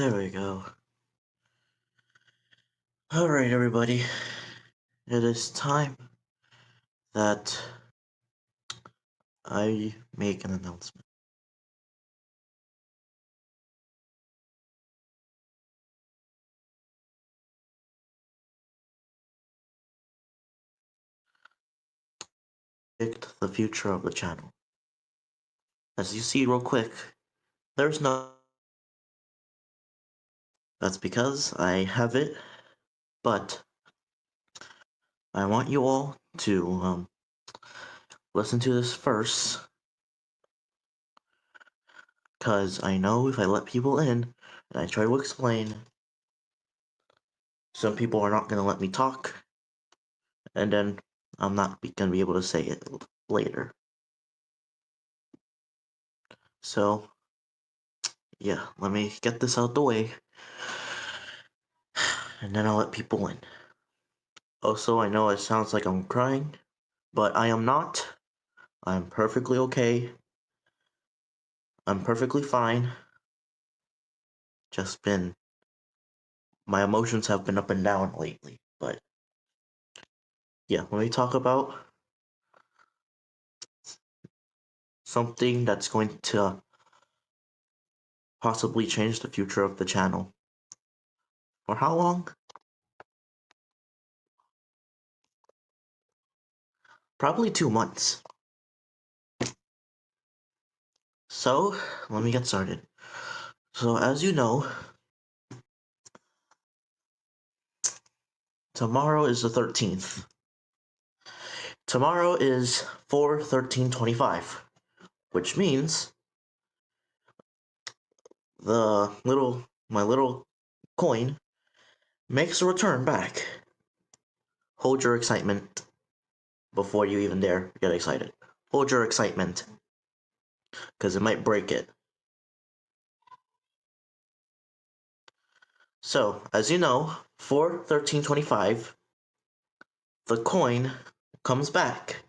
There we go. Alright, everybody. It is time that I make an announcement. Predict the future of the channel. As you see real quick, there's no... That's because I have it, but I want you all to listen to this first, because I know if I let people in and I try to explain, some people are not going to let me talk, and then I'm not going to be able to say it later. So, yeah, let me get this out the way, and then I'll let people in. Also, I know it sounds like I'm crying, but I am not. I'm perfectly okay. I'm perfectly fine. Just been... my emotions have been up and down lately, but yeah, let me talk about something that's going to possibly change the future of the channel. For how long? Probably 2 months. So, let me get started. So, as you know, tomorrow is the 13th. Tomorrow is 4/13/25, which means my little coin makes a return back. Hold your excitement before you even dare get excited. Hold your excitement, because it might break it. So, as you know, 4/13/25, the coin comes back.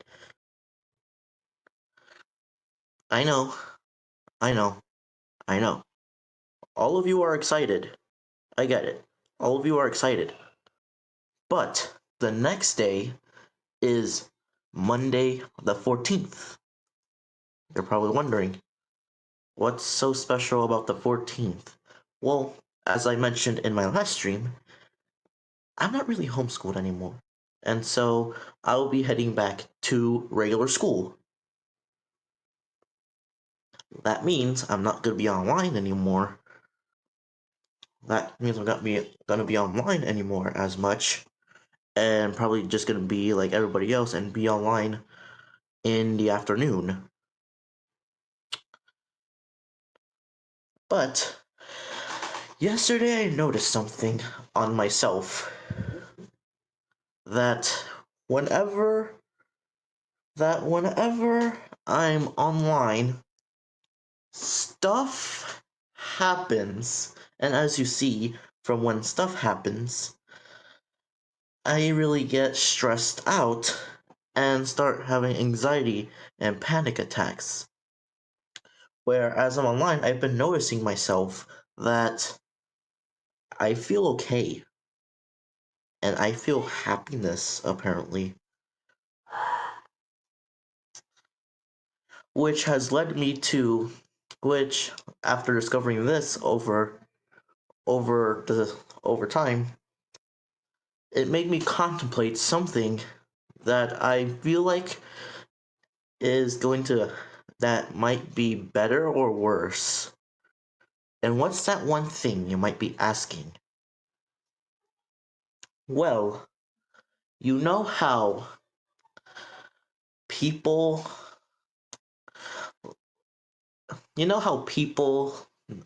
I know, I know, I know. All of you are excited. I get it. All of you are excited. But the next day is Monday the 14th. You're probably wondering, what's so special about the 14th? Well, as I mentioned in my last stream, I'm not really homeschooled anymore. And so I'll be heading back to regular school. That means I'm not going to be online anymore. That means I'm not going to be online anymore as much. And probably just going to be like everybody else and be online in the afternoon. But yesterday I noticed something on myself, that whenever I'm online, stuff happens. And as you see, from when stuff happens, I really get stressed out and start having anxiety and panic attacks. Where as I'm online, I've been noticing myself that I feel okay. And I feel happiness, apparently. Which has led me to, which, after discovering this over time, it made me contemplate something that I feel like that might be better or worse. And what's that one thing, you might be asking? Well, you know how people people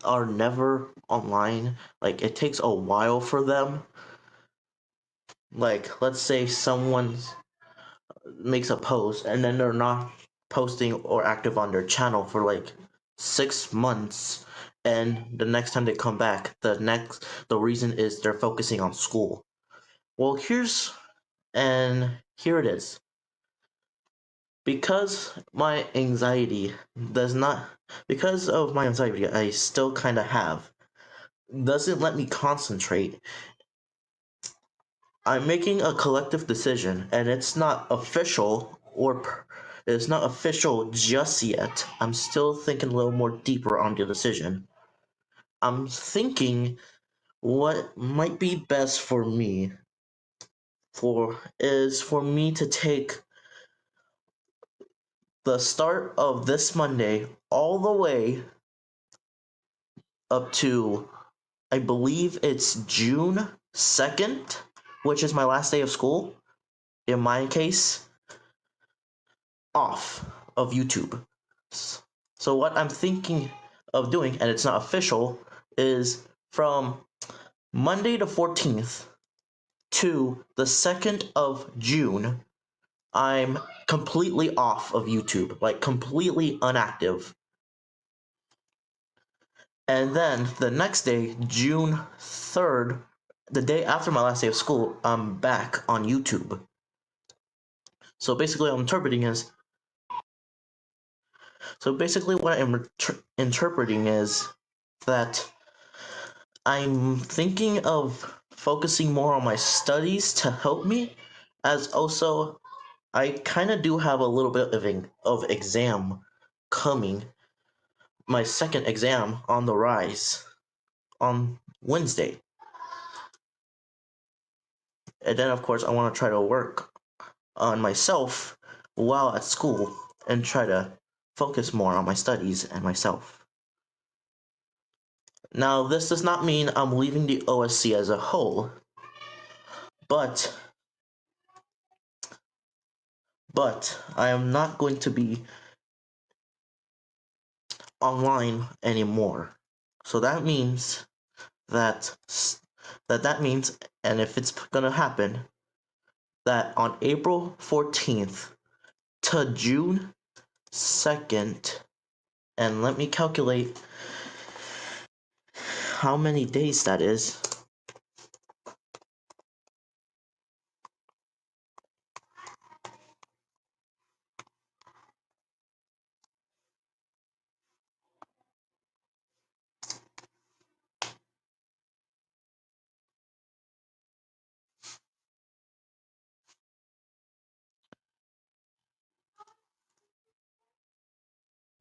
are never online? Like, it takes a while for them. Like, let's say someone makes a post and then they're not posting or active on their channel for like 6 months, and the next time they come back, the reason is they're focusing on school. Well, here it is. Because of my anxiety, I still kind of have, doesn't let me concentrate. I'm making a collective decision, and it's not official it's not official just yet. I'm still thinking a little more deeper on the decision. I'm thinking what might be best for me for me to take the start of this Monday all the way up to, I believe it's June 2nd, which is my last day of school. In my case, off of YouTube. So what I'm thinking of doing, and it's not official, is from Monday the 14th to the 2nd of June, I'm completely off of YouTube, like completely inactive. And then the next day, June 3rd, the day after my last day of school, I'm back on YouTube. So basically, what I'm interpreting is that I'm thinking of focusing more on my studies to help me, as also I kind of do have a little bit of exam coming. My second exam on the rise on Wednesday. And then, of course, I want to try to work on myself while at school and try to focus more on my studies and myself. Now, this does not mean I'm leaving the OSC as a whole, but I am not going to be online anymore. So that means that means, and if it's gonna happen, that on April 14th to June 2nd, and let me calculate how many days that is.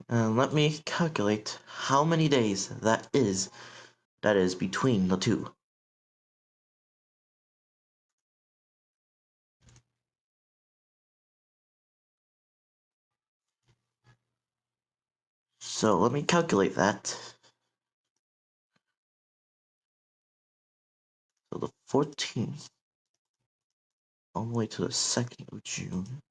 And let me calculate how many days that is between the two. So let me calculate that. So the 14th all the way to the 2nd of June.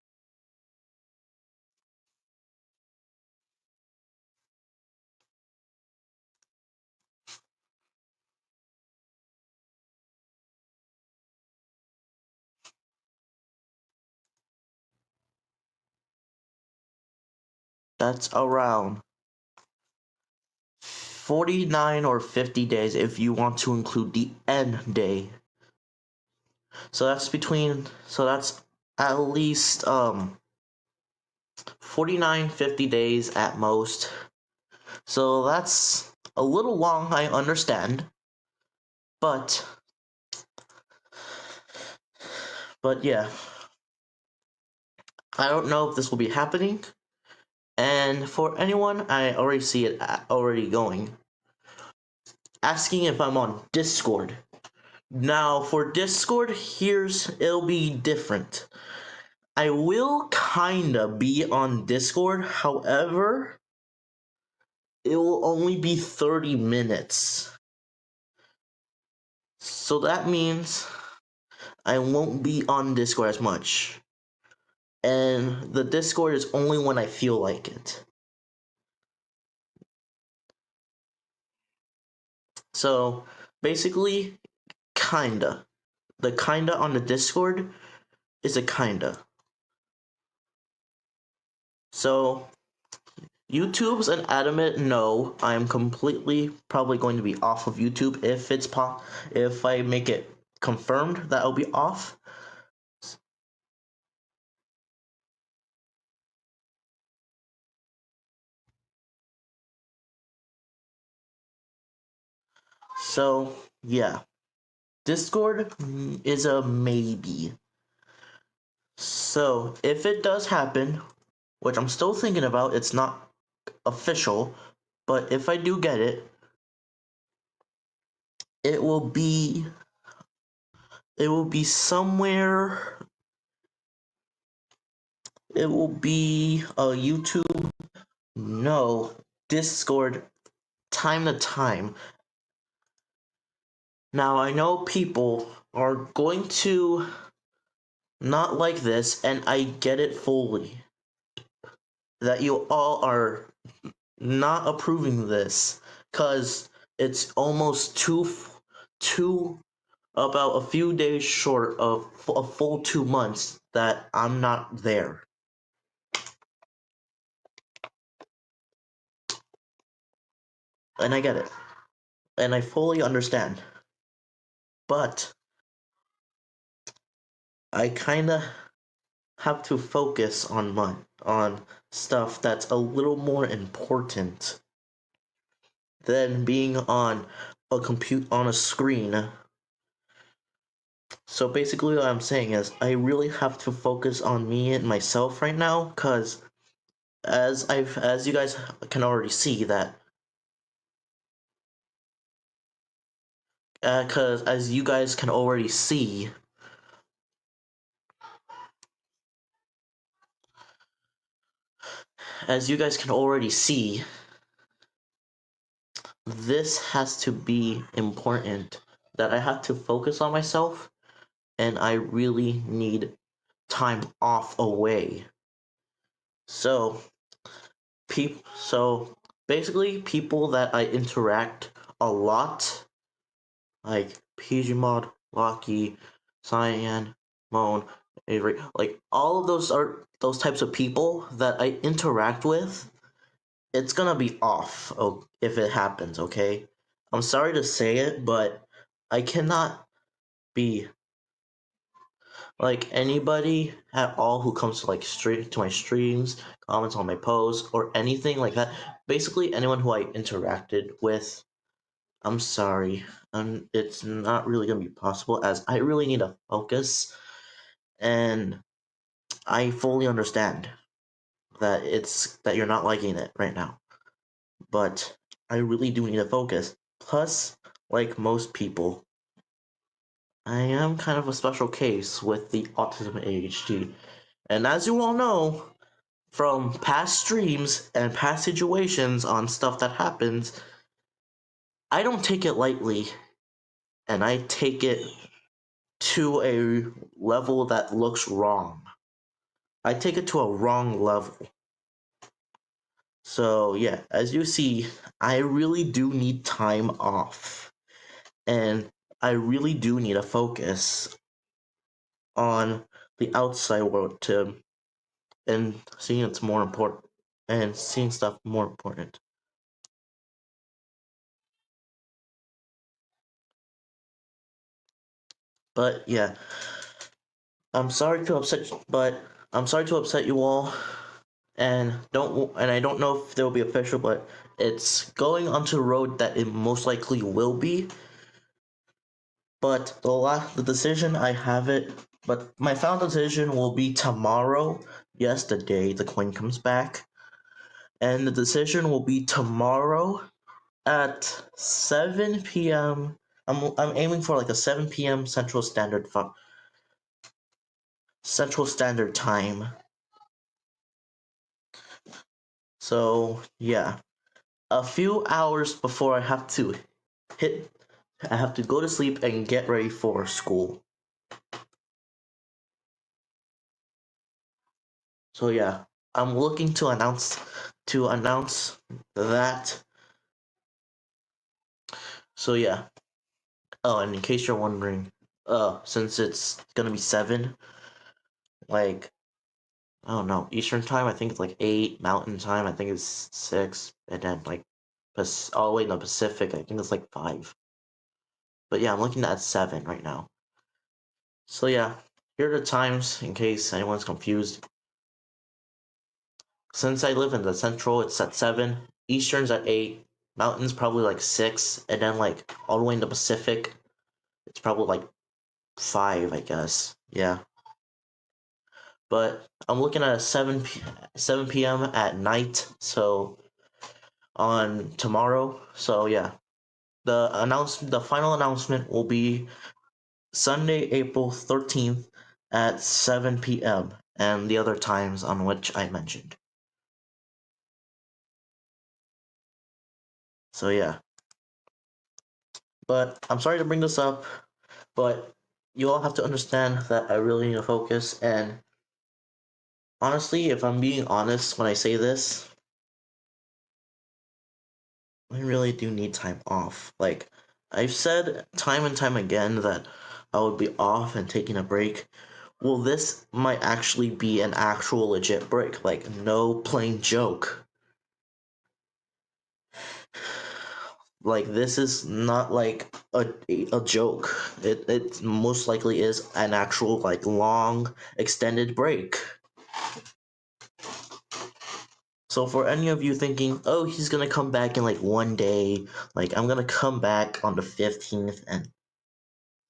That's around 49 or 50 days if you want to include the end day. So that's at least 49, 50 days at most. So that's a little long, I understand. But yeah. I don't know if this will be happening. And for anyone, I already see it already going. Asking if I'm on Discord. Now, for Discord, it'll be different. I will kinda be on Discord, however, it will only be 30 minutes. So that means I won't be on Discord as much. And the Discord is only when I feel like it. So basically, kinda. The kinda on the Discord is a kinda. So YouTube's an adamant no. I'm completely probably going to be off of YouTube if I make it confirmed that I'll be off. So yeah, Discord is a maybe. So if it does happen, which I'm still thinking about, it's not official, but if I do get it, it will be somewhere. It will be a YouTube, no, Discord, time to time. Now I know people are going to not like this, and I get it fully. That you all are not approving this, cause it's almost two about a few days short of a full 2 months that I'm not there. And I get it. And I fully understand. But I kinda have to focus on stuff that's a little more important than being on a screen. So basically what I'm saying is I really have to focus on me and myself right now, cause as you guys can already see that cause as you guys can already see this has to be important, that I have to focus on myself, and I really need time off away. So basically people that I interact a lot, like PGMod, Locky, Cyan, Moan, Avery, like all of those are those types of people that I interact with. It's gonna be off if it happens, okay? I'm sorry to say it, but I cannot be like anybody at all who comes to straight to my streams, comments on my posts, or anything like that. Basically, anyone who I interacted with, I'm sorry, it's not really gonna be possible as I really need to focus, and I fully understand that you're not liking it right now, but I really do need to focus. Plus, like most people, I am kind of a special case with the autism ADHD. And as you all know, from past streams and past situations on stuff that happens, I don't take it lightly, and I take it to a level that looks wrong. I take it to a wrong level. So yeah, as you see, I really do need time off. And I really do need to focus on the outside world and seeing it's more important and seeing stuff more important. But yeah, I'm sorry to upset you all, and I don't know if they'll be official, but it's going onto the road that it most likely will be. But the decision I have it, but my final decision will be tomorrow. Yes, the day the coin comes back, and the decision will be tomorrow at 7 p.m. I'm aiming for like a 7 p.m. Central Standard Time. So yeah, a few hours before I have to go to sleep and get ready for school. So yeah, I'm looking to announce that. So yeah. Oh, and in case you're wondering, since it's gonna be 7, like I don't know, Eastern time, I think it's like 8, Mountain time, I think it's 6, and then all the way in the Pacific, I think it's like 5. But yeah, I'm looking at 7 right now. So yeah, here are the times in case anyone's confused. Since I live in the Central, it's at 7, Eastern's at 8, Mountains probably like 6, and then like all the way in the Pacific, it's probably like 5, I guess. Yeah. But I'm looking at a 7 p.m. at night, so on tomorrow. So yeah, the final announcement will be Sunday, April 13th at 7 p.m. and the other times on which I mentioned. So yeah. But I'm sorry to bring this up, but you all have to understand that I really need to focus. And honestly, if I'm being honest when I say this, I really do need time off. Like, I've said time and time again that I would be off and taking a break. Well, this might actually be an actual legit break. Like, no plain joke. Like, this is not like a joke. It most likely is an actual, like, long, extended break. So for any of you thinking, oh, he's gonna come back in like one day, like I'm gonna come back on the 15th and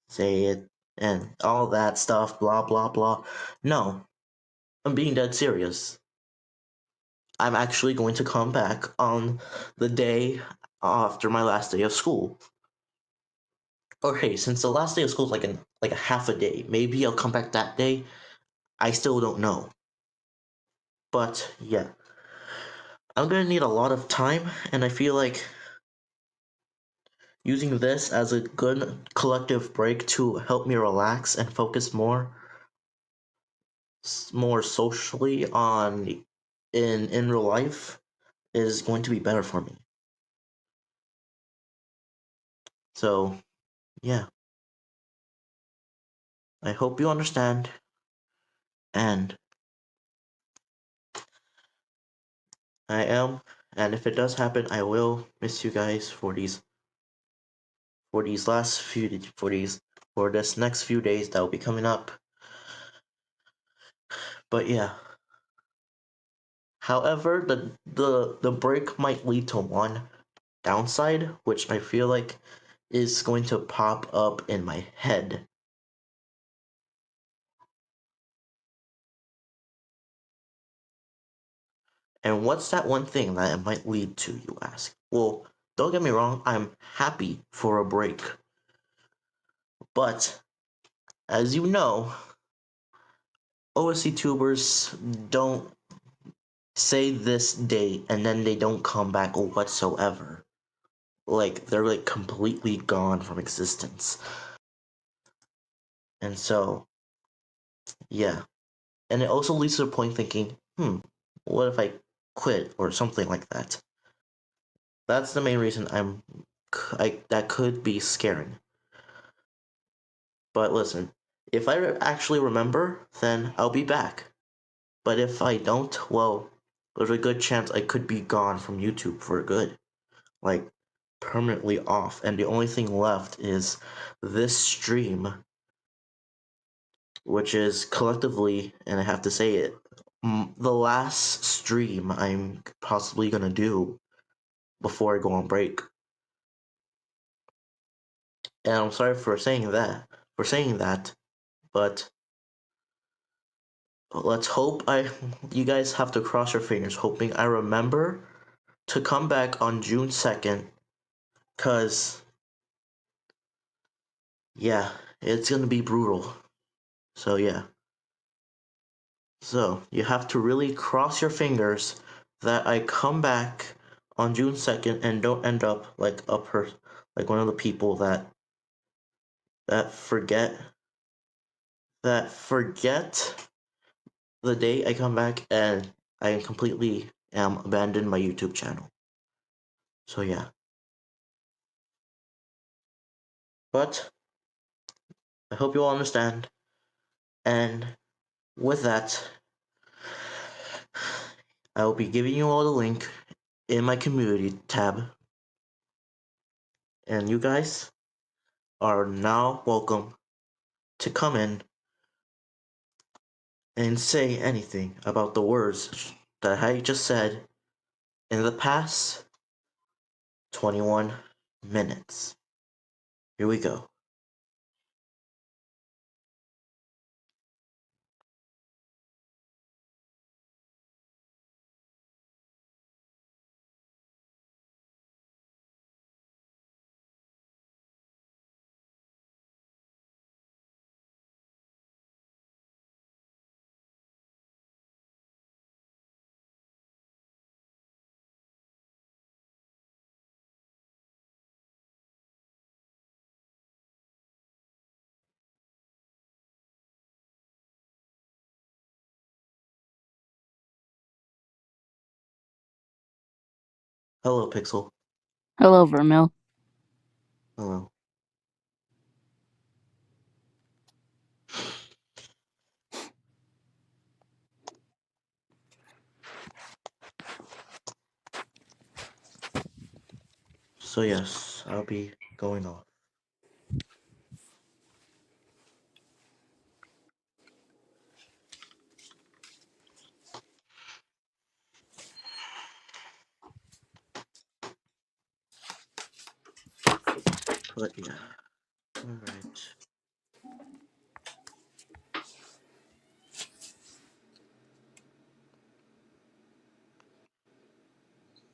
say it and all that stuff, blah blah blah. No, I'm being dead serious. I'm actually going to come back on the day after my last day of school. Or hey, since the last day of school is like a half a day, maybe I'll come back that day. I still don't know. But yeah, I'm gonna need a lot of time, and I feel like using this as a good collective break to help me relax and focus more socially on in real life is going to be better for me. So yeah, I hope you understand, and I am, and if it does happen, I will miss you guys for these last few for this next few days that will be coming up. But yeah, however, the break might lead to one downside, which I feel like is going to pop up in my head. And what's that one thing that it might lead to, you ask? Well, don't get me wrong, I'm happy for a break. But, as you know, OSC tubers don't say this date and then they don't come back whatsoever. Like, they're like completely gone from existence. And so, yeah. And it also leads to the point thinking, what if I quit or something like that? That's the main reason that could be scaring. But listen, if I actually remember, then I'll be back. But if I don't, well, there's a good chance I could be gone from YouTube for good. Like, permanently off. And the only thing left is this stream, which is collectively, and I have to say it, the last stream I'm possibly gonna do before I go on break. And I'm sorry for saying that, but let's hope you guys have to cross your fingers hoping I remember to come back on June 2nd, cuz yeah, it's going to be brutal. So yeah. So, you have to really cross your fingers that I come back on June 2nd and don't end up like like one of the people that forget the day I come back and I completely am abandoned my YouTube channel. So yeah. But I hope you all understand. And with that, I will be giving you all the link in my community tab. And you guys are now welcome to come in and say anything about the words that I just said in the past 21 minutes. Here we go. Hello, Pixel. Hello, Vermil. Hello. So yes, I'll be going off. But yeah. Alright.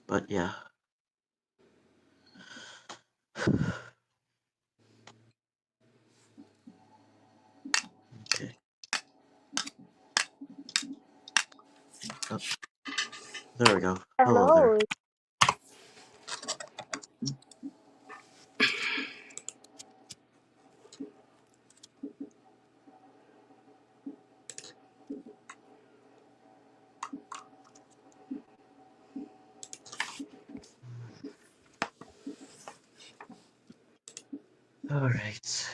But yeah. Okay. Oh, there we go. Hello there. Hello. Alright.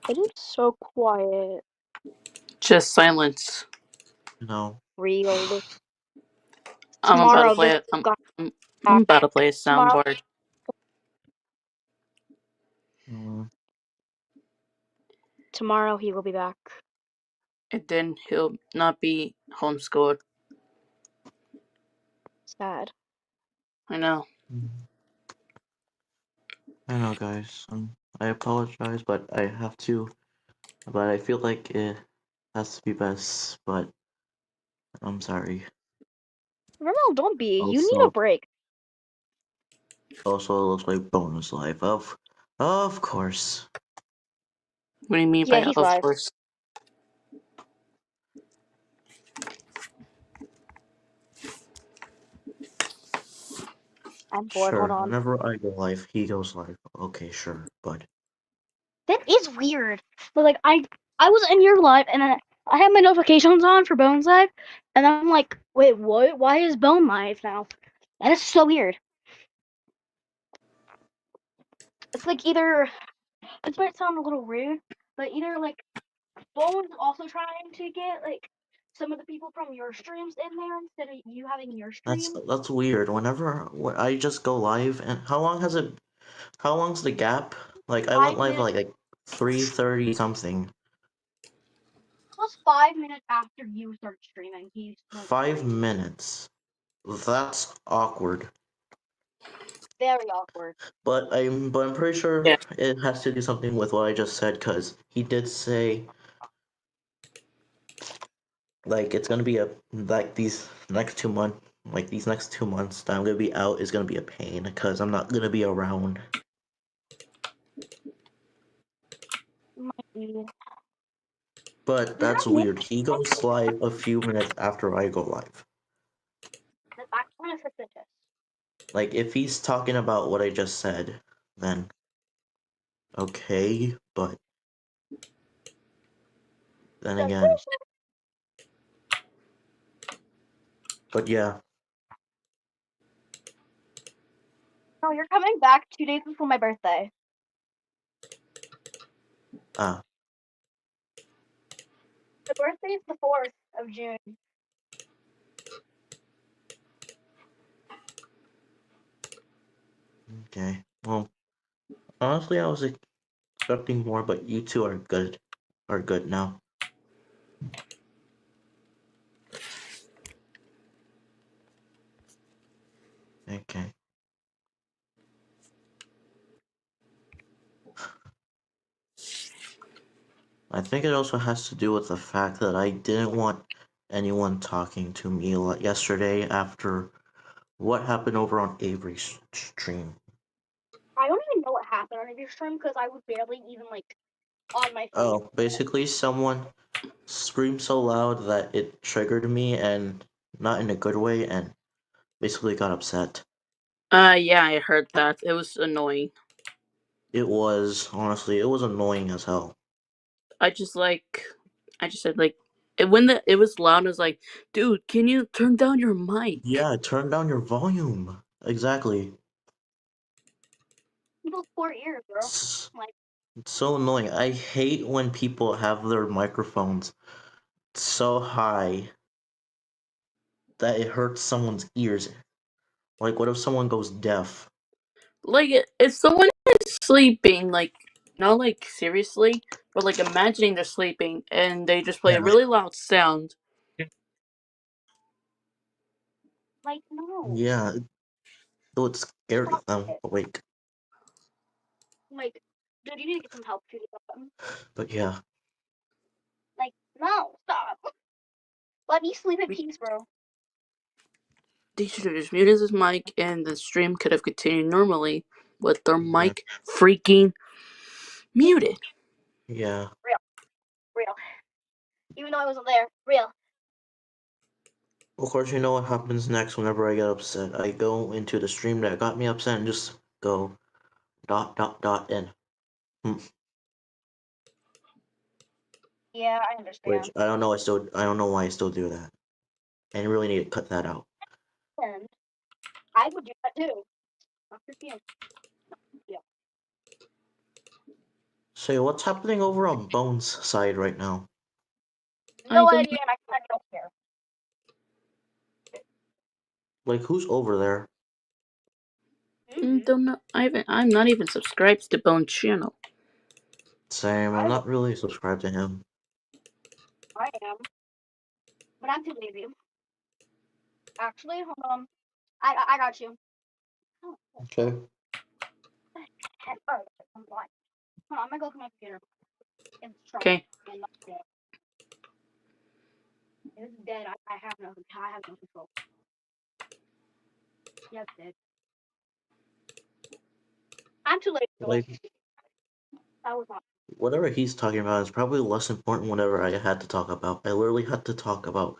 It is so quiet. Just silence. No. Really. I'm about to Tomorrow, play this it. I'm guy. about to play a Tomorrow, soundboard. tomorrow he will be back. And then he'll not be homeschooled. Sad. I know. I know, guys. I apologize, but I have to. But I feel like it has to be best. But I'm sorry. Vermel, don't be. You need a Also, break. it looks like bonus life. Of course. What do you mean Yeah, by he's of live. course? I'm bored. Hold Sure. on. Whenever I go live, he goes live. Okay, sure. But That is weird. But like, I was in your live and I had my notifications on for Bones Live, and I'm like, wait, what? Why is Bone live now? That is so weird. It's like either this might sound a little rude, but either like Bone's also trying to get like some of the people from your streams in there instead of you having your stream. that's weird. When I just go live, and how long has it? How long's the gap? Like I went 5 live minutes like 3:30 something. plus 5 minutes after you start streaming, he went 5 minutes. That's awkward. very awkward. But I'm pretty sure Yeah. it has to do something with what I just said, because he did say like it's gonna be a like these next 2 months that I'm gonna be out is gonna be a pain because I'm not gonna be around. Might be. But Does that's that mean weird. He goes live a few minutes after I go live. that I'm kind of suspicious? Like if he's talking about what I just said, then okay, but then again, Suspicious. but yeah. No, you're coming back 2 days before my birthday. Ah, The birthday is the 4th of June. okay. Well, honestly, I was expecting more, but you two are good. Are good now. Okay. I think it also has to do with the fact that I didn't want anyone talking to me yesterday after what happened over on Avery's stream. I don't even know what happened on your stream because I was barely even like on my phone. Oh, basically someone screamed so loud that it triggered me, and not in a good way, and basically got upset. Yeah, I heard that. It was annoying. It was, honestly, it was annoying as hell. I just said like, it was loud. I was like, dude, can you turn down your mic? Yeah, turn down your volume. Exactly. People's poor ears, bro. It's, Like, it's so annoying. I hate when people have their microphones so high that it hurts someone's ears. Like, what if someone goes deaf? Like, if someone is sleeping, like, not like seriously, but like imagining they're sleeping and they just play a really loud sound. like no. Yeah, it would scare Stop them it. awake. Like, dude, you need to get some help to do that. But yeah, Like, no, stop. Let me sleep in We- peace, bro. They should have just muted his mic and the stream could have continued normally with their yeah, mic freaking muted. yeah. Real. Even though I wasn't there. Real. Of course, you know what happens next whenever I get upset. I go into the stream that got me upset and just go dot dot dot in. Yeah, I Which understand. I don't know. I don't know why I still do that. And you really need to cut that out. And I would do that too. Not for you. Yeah. So what's happening over on Bones' side right now? I No don't idea, and I don't care. Like, who's over there? don't know. I'm not even subscribed to Bone channel. Same. I'm not really subscribed to him. I am. But I'm too lazy. Actually, hold on. I got you. Oh, Okay. alright, I'm blind. Hold on, I'm gonna go to my computer. It's strong. Okay. And not dead. If it's dead, I have no control. Yeah, it's dead. I'm too late. Like, That was not. whatever he's talking about is probably less important whatever I had to talk about. I literally had to talk about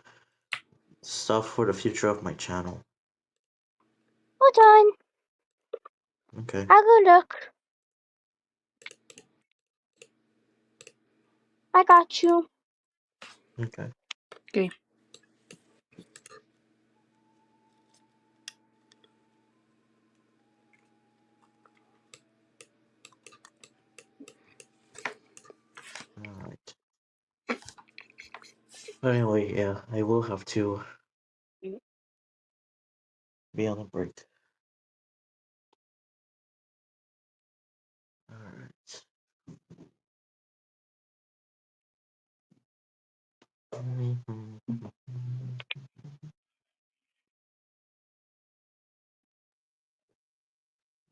stuff for the future of my channel. Hold on. Okay. I'll go look. I got you. Okay. Okay. Alright. But anyway, yeah, I will have to be on a break. Alright.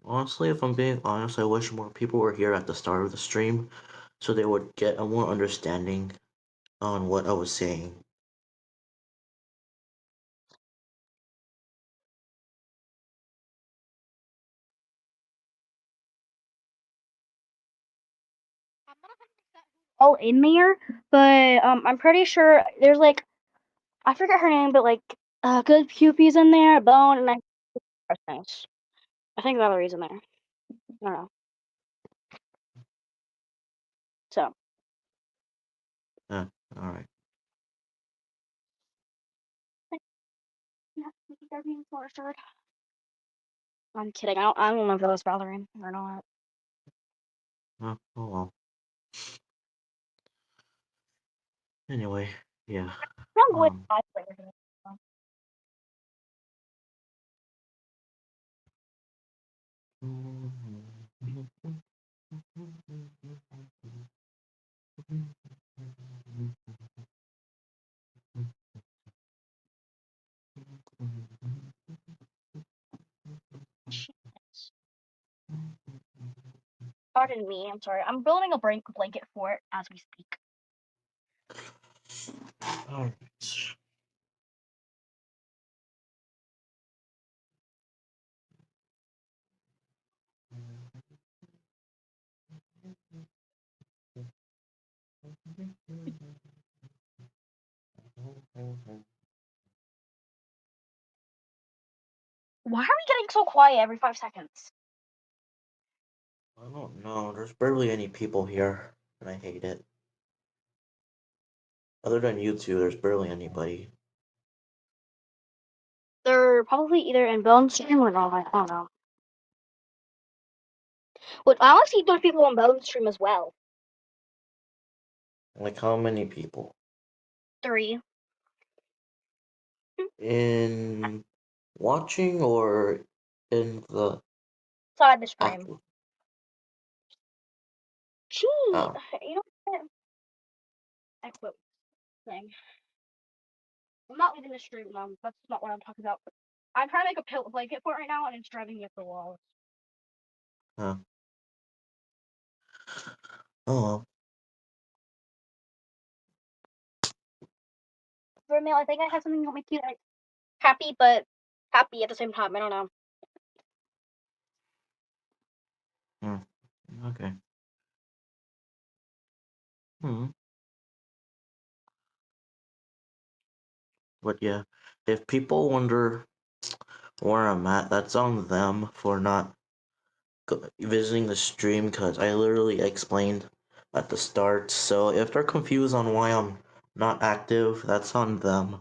Honestly, if I'm being honest, I wish more people were here at the start of the stream so they would get a more understanding on what I was saying. All in there, but I'm pretty sure there's like I forget her name, but like good Pupi's in there, Bone, and I think the other reason there. I don't know. So. Yeah, alright. Yeah, they're being tortured. I'm kidding. I don't know if that was bothering or not. Oh well. Anyway, yeah. I'm going Um. to later. Pardon me. I'm sorry. I'm building a blanket fort as we speak. All right. Why are we getting so quiet every 5 seconds? I don't know. There's barely any people here, and I hate it. Other than you two, there's barely anybody. They're probably either in Bones Stream or not. I don't know. But I want to see those people on Bones Stream as well. Like how many people? 3. In watching or in the Side the stream. actual? Gee, Oh, you know what? I quit thing. I'm not leaving the stream now. That's not what I'm talking about. I'm trying to make a pillow blanket fort right now, and it's driving me up the walls. huh. Oh well. Vermeil, I think I have something that will make you like happy, but happy at the same time. I don't know. Okay. Hmm. But yeah, if people wonder where I'm at, that's on them for not visiting the stream because I literally explained at the start. So if they're confused on why I'm not active, that's on them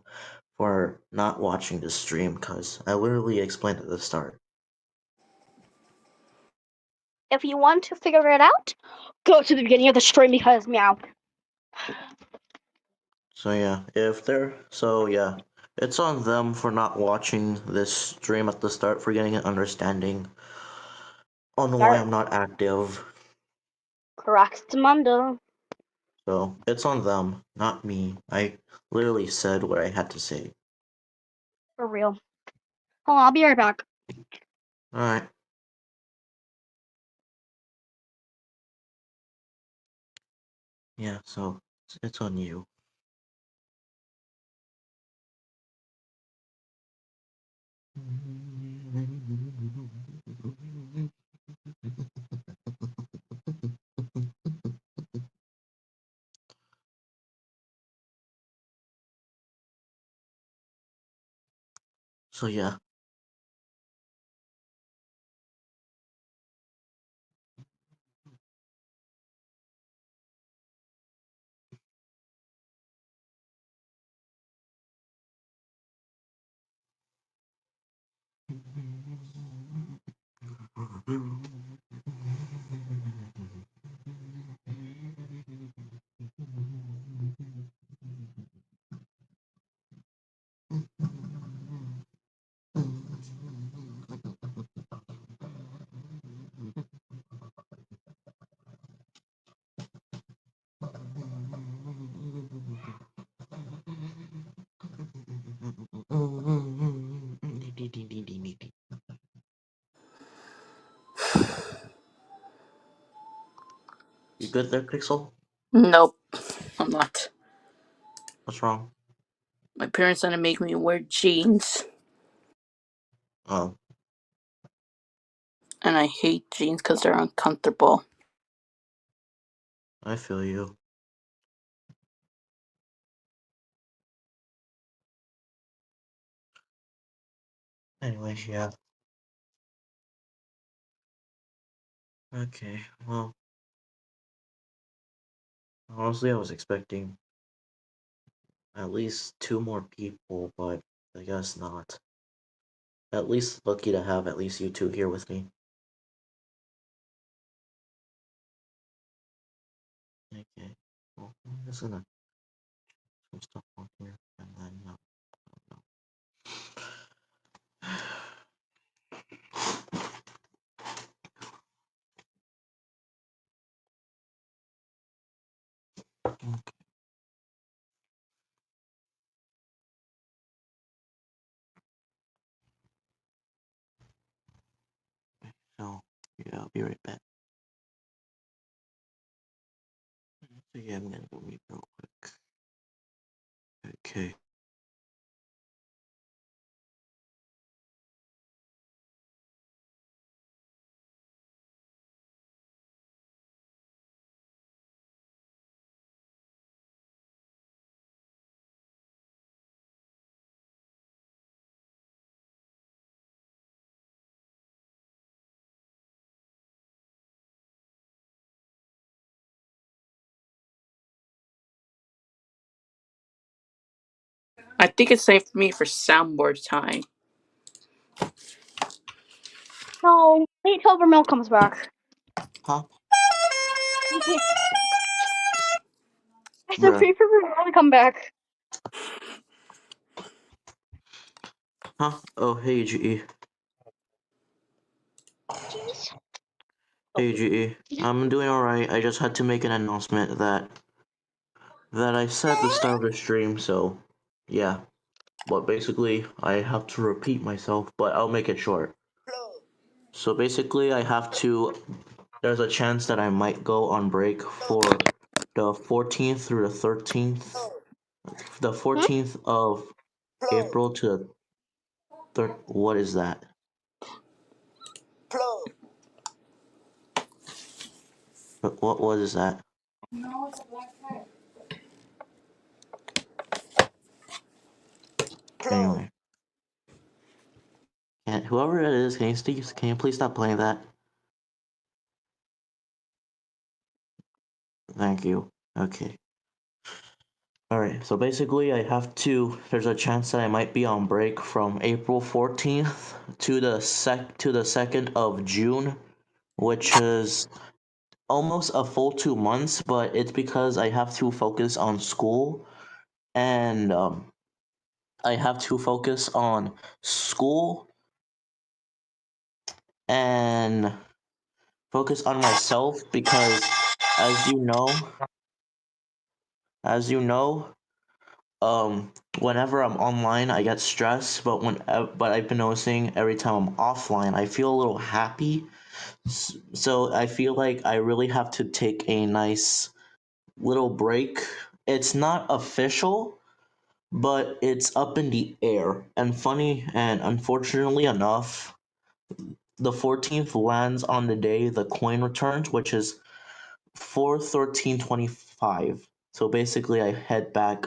for not watching the stream because I literally explained at the start. If you want to figure it out, go to the beginning of the stream because meow. So yeah, it's on them for not watching this stream at the start for getting an understanding on why I'm not active. Correct, So it's on them, not me. I literally said what I had to say. for real. Hold on, I'll be right back. Alright. Yeah, so it's on you. So yeah. You good there, Pixel? Nope, I'm not. What's wrong? My parents had to make me wear jeans, Oh, and I hate jeans because they're uncomfortable. I feel you. Anyway, yeah. Okay, well, honestly, I was expecting at least 2 more people, but I guess not. at least lucky to have at least you two here with me. Okay. Well, I'm just gonna put some stuff on here and then no. Okay. So yeah, I'll be right back. So yeah, I'm gonna go read real quick. Okay. I think it's safe for me for soundboard time. No, wait till Vermel comes back. Huh? I said Bruh. wait for Vermel to come back. Huh? Oh, hey, GE. Jeez. Hey, GE. I'm doing alright. I just had to make an announcement that I said at the start of the stream, so yeah. But basically, I have to repeat myself, but I'll make it short. So basically, there's a chance that I might go on break for the 14th through the 13th. The 14th of April to the what is that? What is that? Anyway. Whoever it is, can you please stop playing that? Thank you. Okay. Alright, so basically there's a chance that I might be on break from April 14th to the 2nd of June, which is almost a full 2 months, but it's because I have to focus on school and I have to focus on school and focus on myself because as you know, whenever I'm online, I get stressed, but I've been noticing every time I'm offline, I feel a little happy. So I feel like I really have to take a nice little break. It's not official, but it's up in the air. And funny and unfortunately enough, the 14th lands on the day the coin returns, which is 4/13/25. So basically, I head back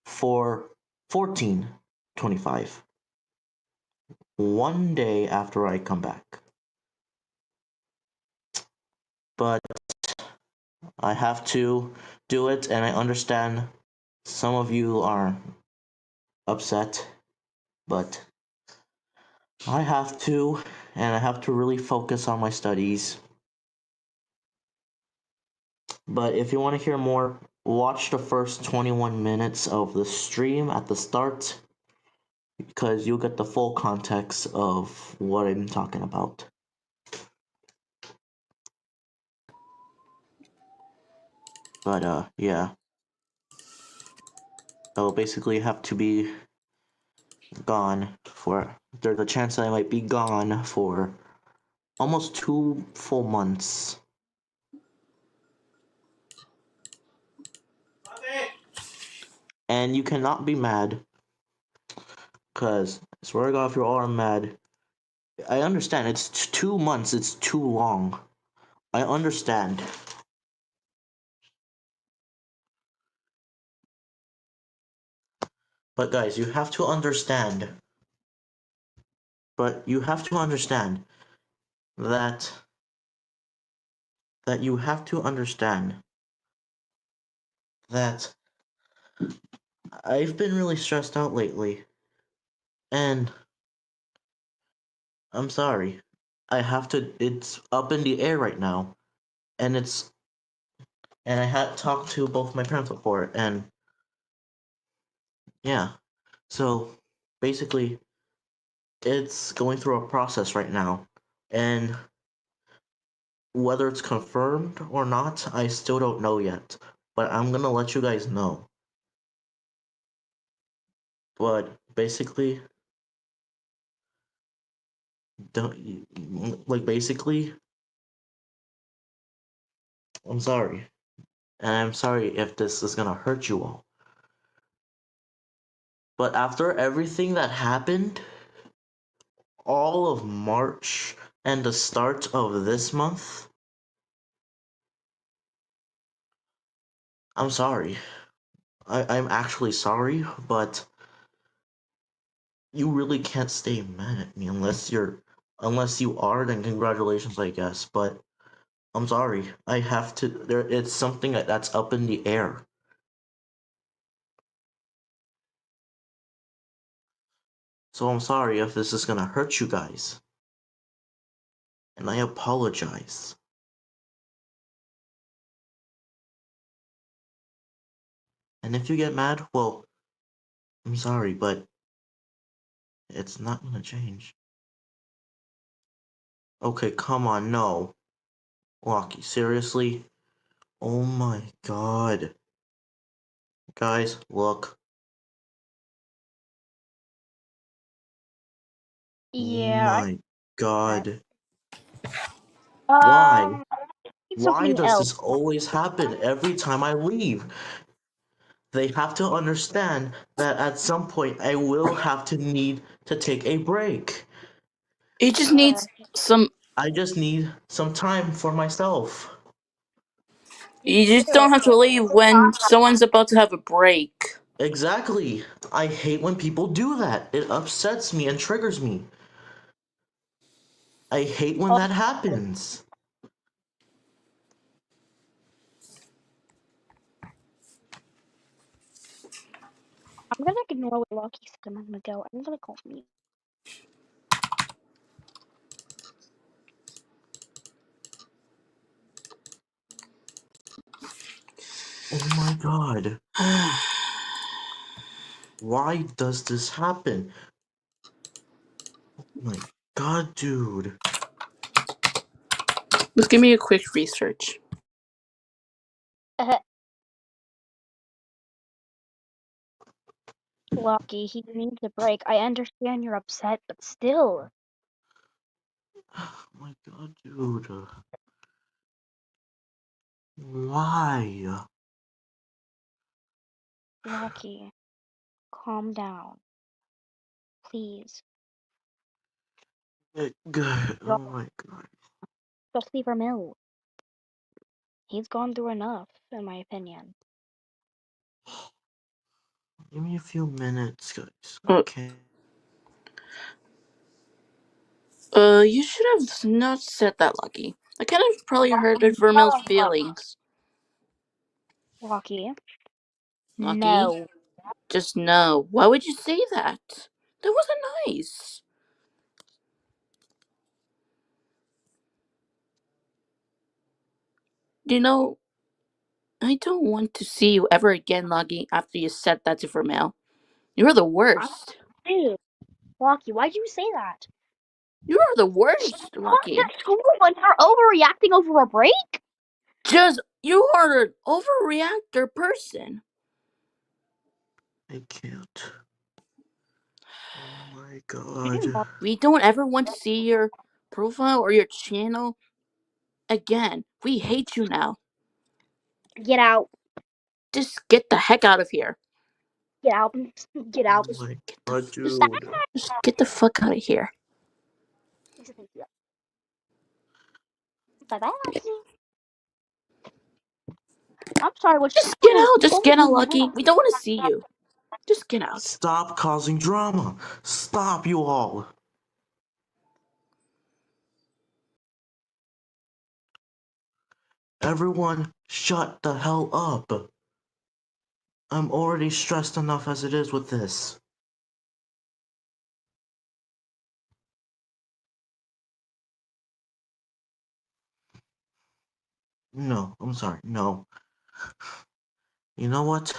for 14/25, one day after I come back. But I have to do it, and I understand some of you are upset, but I have to, and I have to really focus on my studies. But if you want to hear more, watch the first 21 minutes of the stream at the start, because you'll get the full context of what I'm talking about. But yeah. I'll basically have to be gone for. There's a chance that I might be gone for almost 2 full months. And you cannot be mad, because I swear to God, if you all are mad, I understand it's 2 months, it's too long. I understand. But guys, you have to understand. But you have to understand that you have to understand that I've been really stressed out lately. And I'm sorry. It's up in the air right now. And I had talked to both my parents before it, and yeah. So basically, it's going through a process right now. And whether it's confirmed or not, I still don't know yet. But I'm gonna let you guys know. But basically, basically, I'm sorry. And I'm sorry if this is gonna hurt you all. But after everything that happened, all of March and the start of this month, I'm sorry. I'm actually sorry, but you really can't stay mad at me unless you are, then congratulations, I guess. But I'm sorry. I have to. It's something that's up in the air. So I'm sorry if this is gonna hurt you guys, and I apologize. And if you get mad, well, I'm sorry, but it's not gonna change. Okay, come on, no. Lucky, seriously? Oh my god. Guys, look. Oh Yeah. my god. Why? I need Why something does else. this always happen every time I leave? They have to understand that at some point I will have to need to take a break. It just needs some. I just need some time for myself. You just don't have to leave when someone's about to have a break. Exactly. I hate when people do that. It upsets me and triggers me. I hate when Oh, that happens. I'm gonna ignore what Lucky said. I'm gonna go. I'm gonna call me. Oh my god. Why does this happen? Oh my god, dude. Just give me a quick research. Lucky, he needs a break. I understand you're upset, but still. Oh my god, dude. Why? Lucky, calm down. Please. Oh my god. Especially for Mill. He's gone through enough, in my opinion. Give me a few minutes, guys. Uh, Okay. you should have not said that, Lucky. I kind of probably hurted Vermil's feelings. Lucky. Lucky, No. just no. Why would you say that? That wasn't nice. You know, I don't want to see you ever again, Lucky, after you said that to Vermil. You're the worst. Dude, Lucky, why'd you say that? You're the She worst, talked Lucky. at school and her overreacting over a break? You are an overreactor person. I can't. Oh my Damn, god. Lucky, We don't ever want to see your profile or your channel again. We hate you now. get out. Just get the heck out of here. Get out. Get Oh out. my Get the god, just dude. just get the fuck out of here. Bye bye, Lucky. I'm sorry, what Just get you out. Just told get out, me. Lucky. We don't want to see you. Just get out. Stop causing drama. Stop, you all. Everyone, shut the hell up. I'm already stressed enough as it is with this. No, I'm sorry. No. You know what?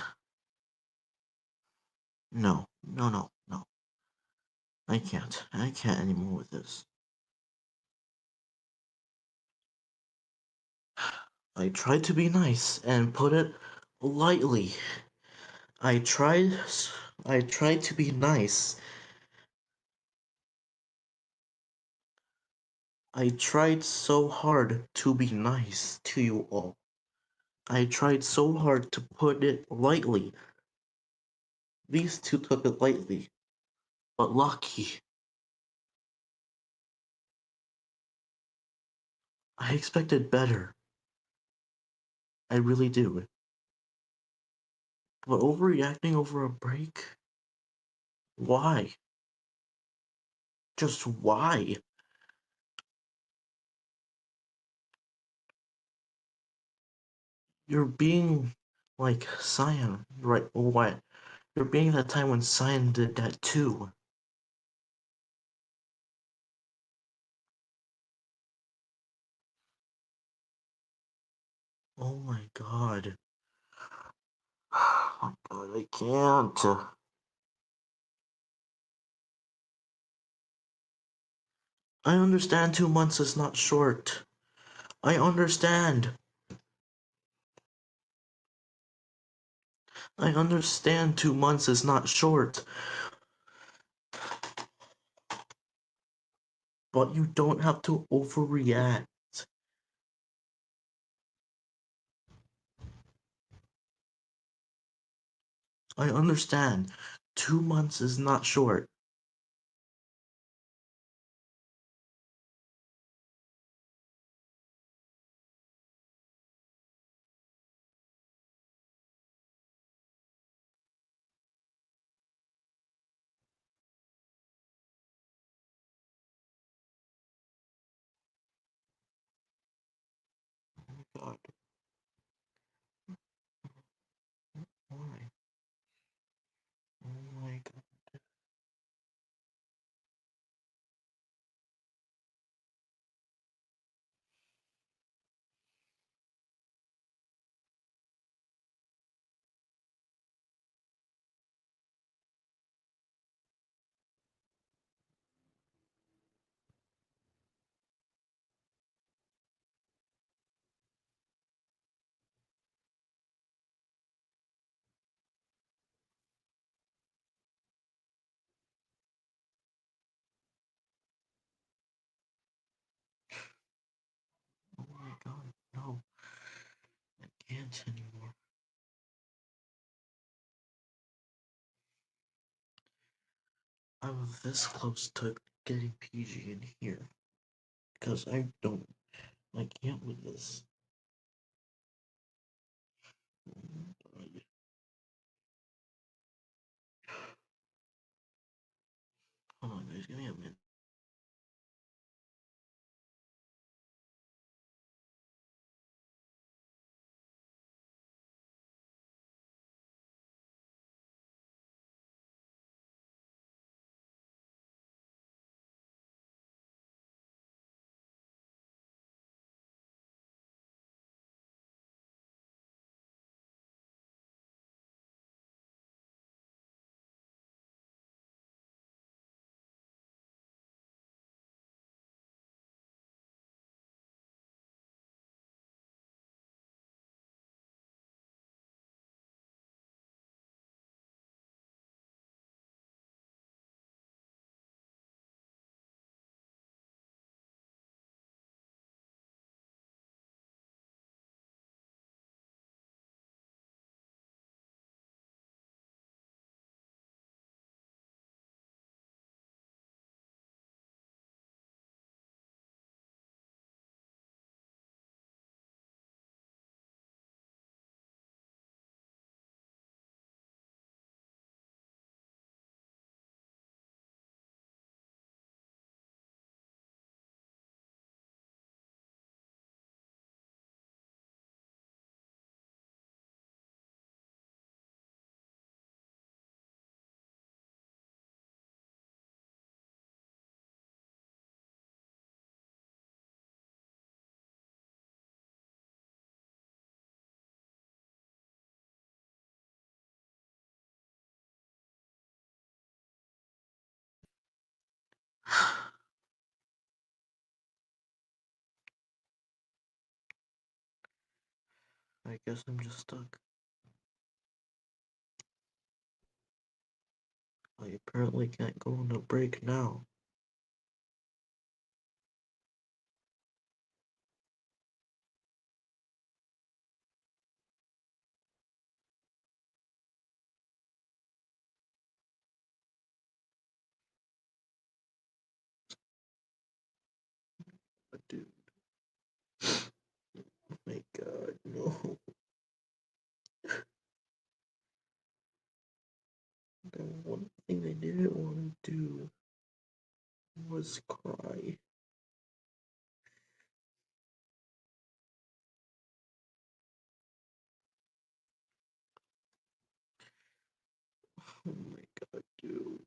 No. No, no, no. I can't. I can't anymore with this. I tried to be nice and put it lightly. I tried I tried to be nice. I tried so hard to be nice to you all. I tried so hard to put it lightly. These two took it lightly. But lucky. I expected better. I really do. But overreacting over a break? Why? Just why? You're being like Cyan, right? What? You're being that time when Cyan did that too. Oh my god. Oh my god, I can't. I understand 2 months is not short. I understand. I understand 2 months is not short. But you don't have to overreact. I understand. 2 months is not short. Oh my god. Why? Oh my god. Oh my god. No. I can't anymore. I was this close to getting PG in here. Because I can't with this. Oh my god. Hold on guys, give me a minute. I guess I'm just stuck. I apparently can't go on a break now. But dude, oh my god, no. The one thing I didn't want to do was cry. Oh my god, dude.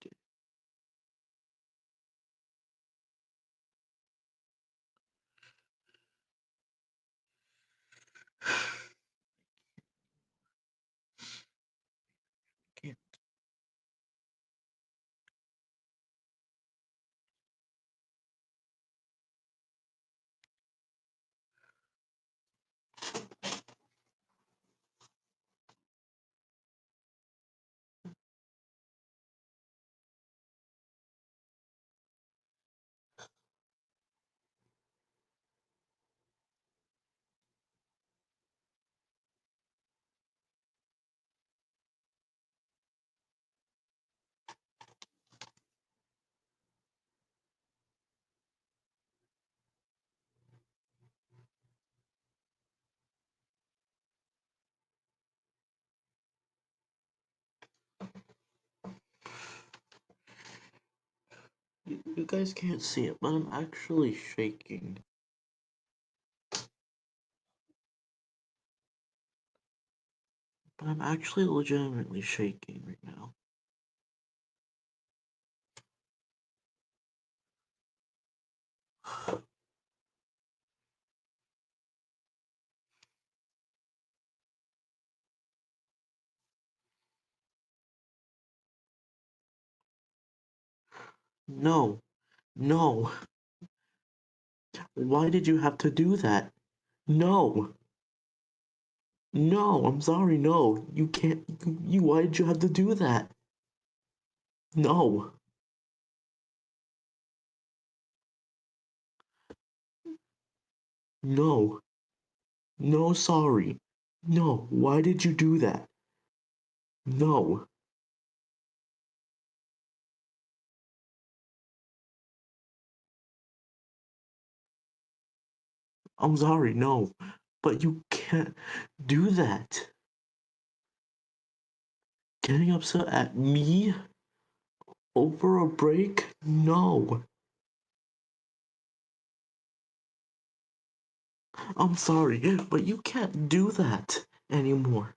Can't. You guys can't see it, but I'm actually shaking. But I'm actually legitimately shaking right now. No, no. Why did you have to do that? No. No, I'm sorry, no. You can't. Why did you have to do that? No. No. No, sorry. No, why did you do that? No. I'm sorry, no. But you can't do that. Getting upset at me over a break? No. I'm sorry, but you can't do that anymore.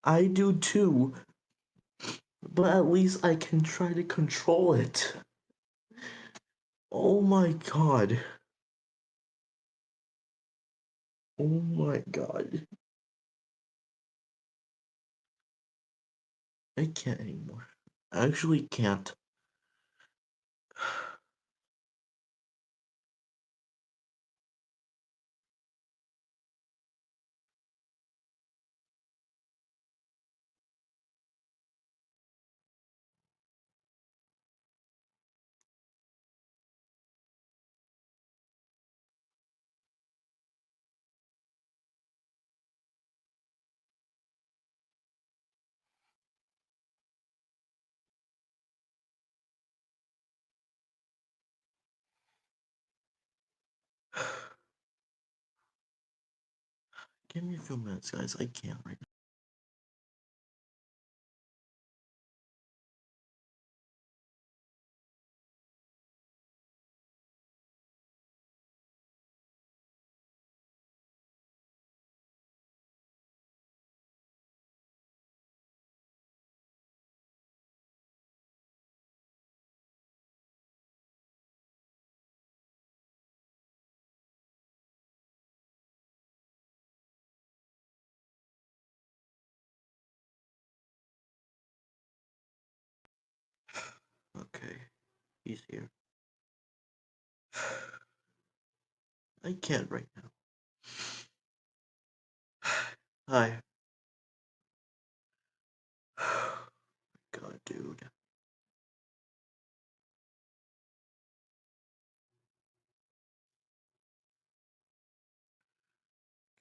I do too, but at least I can try to control it. Oh my god. Oh my god. I can't anymore. I actually can't. Give me a few minutes, guys. I can't right now. he's here. I can't right now. Hi. God, dude.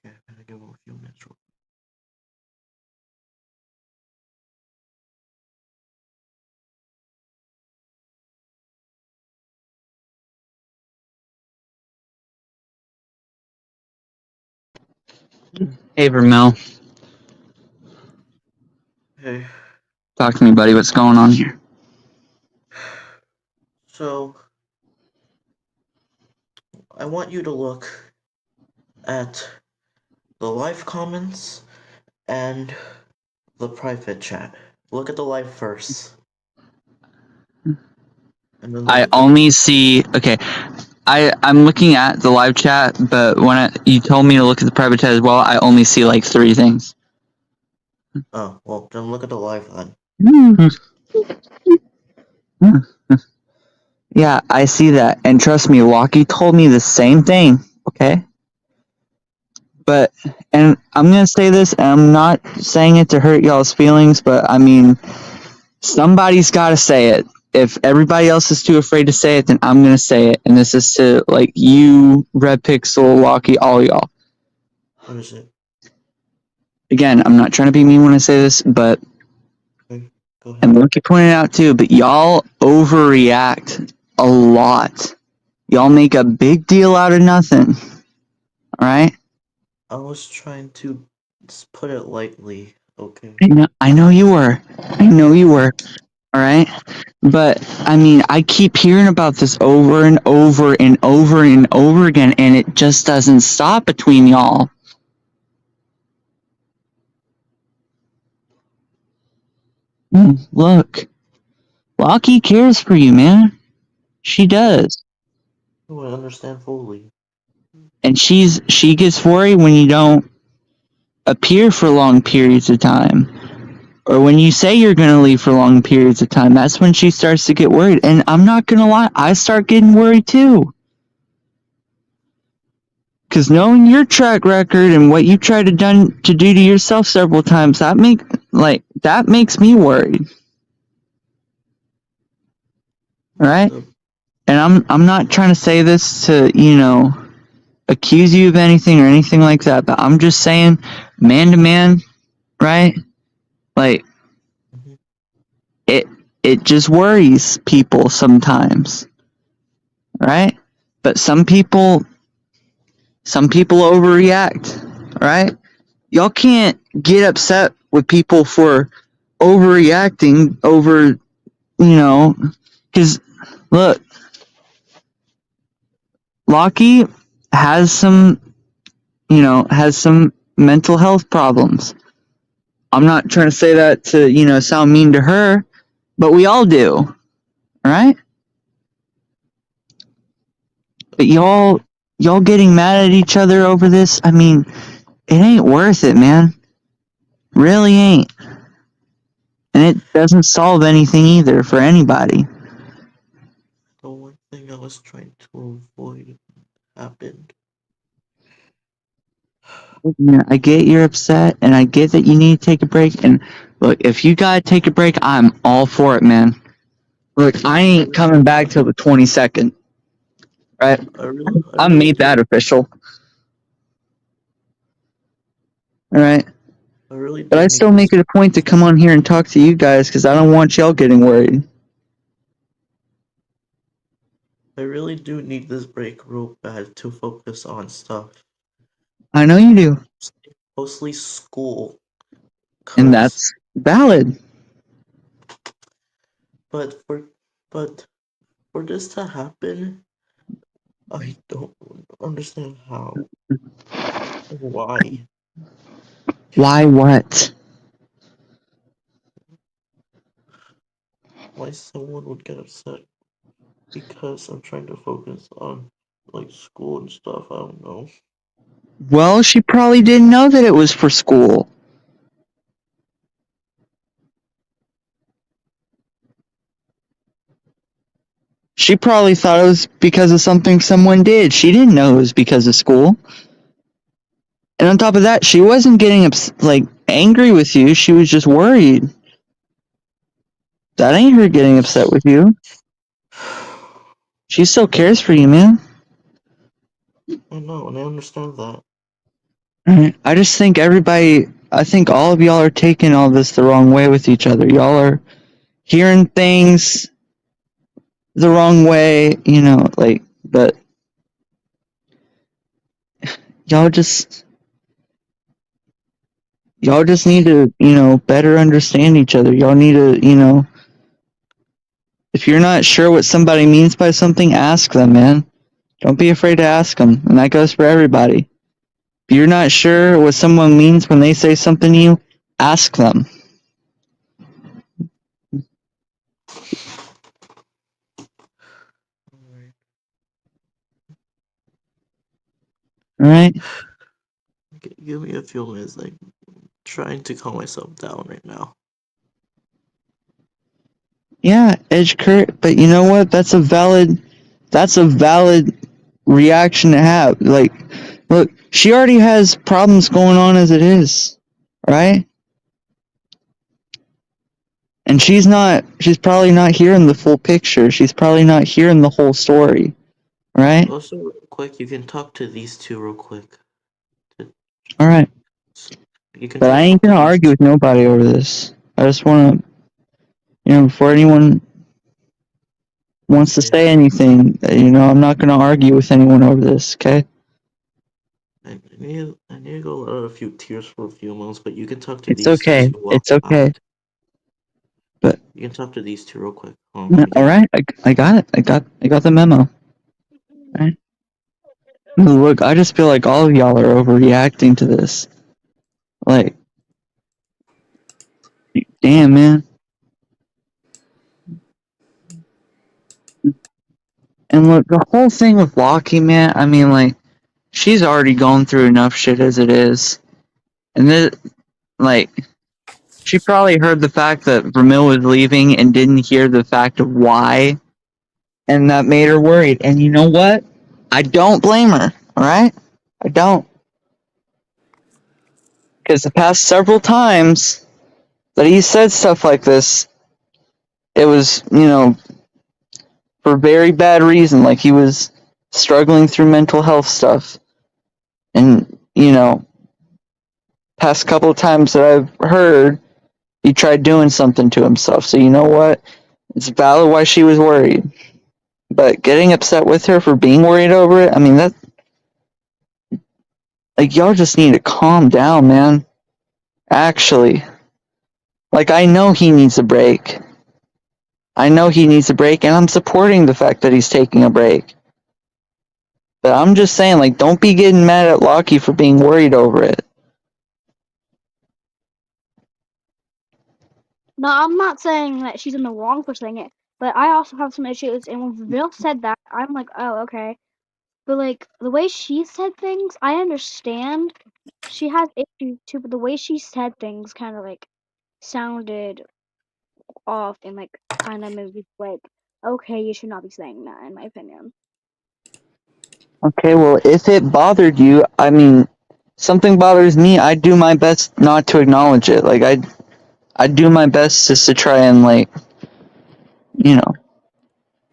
Okay, I gotta give him a few minutes. Hey, Vermel. Hey, Talk to me, buddy. What's going on here? so I want you to look at the live comments and the private chat. Look at the live first. And then look I at the only see... Okay, I'm looking at the live chat, but when you told me to look at the private chat as well, I only see like 3 things. Oh, well, then look at the live then. Yeah, I see that. And trust me, Locky told me the same thing, okay? But, and I'm going to say this, and I'm not saying it to hurt y'all's feelings, but I mean, somebody's got to say it. If everybody else is too afraid to say it, then I'm going to say it. And this is to, like, you, Red Pixel, Locky, all y'all. What is it? Again, I'm not trying to be mean when I say this, but, Okay, go ahead. and Loki pointed out too, but y'all overreact a lot. Y'all make a big deal out of nothing. Alright? I was trying to just put it lightly, okay? I know you were. Alright? But, I mean, I keep hearing about this over and over and over and over again, and it just doesn't stop between y'all. Look. Locky cares for you, man. She does. Oh, I understand fully. And she gets worried when you don't appear for long periods of time. Or when you say you're going to leave for long periods of time, that's when she starts to get worried. And I'm not going to lie, I start getting worried too. Because knowing your track record and what you tried to do to yourself several times, that makes me worried. Right? And I'm not trying to say this to, accuse you of anything or anything like that, but I'm just saying, man to man, right? Like, it just worries people sometimes, right? But some people overreact, right? Y'all can't get upset with people for overreacting over, because look, Locky has some mental health problems. I'm not trying to say that to, sound mean to her, but we all do, right? But y'all getting mad at each other over this, I mean, it ain't worth it, man. Really ain't. And it doesn't solve anything either for anybody. The one thing I was trying to avoid happened. Yeah, I get you're upset, and I get that you need to take a break. And look, if you gotta take a break, I'm all for it, man. Look, I ain't coming back till the 22nd. Right? I made that official. Alright? I really But I still make it a point to come on here and talk to you guys, because I don't want y'all getting worried. I really do need this break real bad to focus on stuff. I know you do. Mostly school. And that's valid. But for this to happen, I don't understand how. Why? Why what? Why someone would get upset because I'm trying to focus on like school and stuff, I don't know. Well, she probably didn't know that it was for school. She probably thought it was because of something someone did. She didn't know it was because of school. And on top of that, she wasn't getting angry with you. She was just worried. That ain't her getting upset with you. She still cares for you, man. I know, and I understand that. I just think I think all of y'all are taking all this the wrong way with each other. Y'all are hearing things the wrong way, but y'all just need to, better understand each other. Y'all need to, if you're not sure what somebody means by something, ask them, man. Don't be afraid to ask them, and that goes for everybody. If you're not sure what someone means when they say something to you, ask them. Alright? Give me a few minutes, like, trying to calm myself down right now. Yeah, Edge Kurt, but you know what? That's a valid reaction to have. Like, look, she already has problems going on as it is, right? And she's probably not hearing the full picture. She's probably not hearing the whole story, right? Also, real quick, you can talk to these two real quick. Alright. You can But I talk ain't to gonna these. argue with nobody over this. I just wanna, before anyone wants to say anything, I'm not gonna argue with anyone over this, okay? I need to go let out a few tears for a few months, but you can talk to It's these okay. two while It's okay. But you can talk to these two real quick. Hold on, all right, I got it. I got the memo. Right. Look, I just feel like all of y'all are overreacting to this. Like, damn, man. And look, the whole thing with Lockie, man. I mean, like, she's already gone through enough shit as it is, and then, like, she probably heard the fact that Vermil was leaving and didn't hear the fact of why, and that made her worried. And you know what? I don't blame her. All right, I don't, because the past several times that he said stuff like this, it was, for very bad reason. Like, he was struggling through mental health stuff. And, past couple of times that I've heard, he tried doing something to himself. So you know what? It's valid why she was worried. But getting upset with her for being worried over it, I mean, y'all just need to calm down, man. Actually. Like, I know he needs a break. And I'm supporting the fact that he's taking a break. But I'm just saying, like, don't be getting mad at Lockie for being worried over it. No, I'm not saying that she's in the wrong for saying it, but I also have some issues. And when Vil said that, I'm like, oh, okay. But like the way she said things, I understand she has issues too. But the way she said things kind of like sounded off and like kind of made me like, okay, you should not be saying that, in my opinion. Okay, well, if it bothered you, I mean, something bothers me, I do my best not to acknowledge it. Like, I do my best just to try and, like,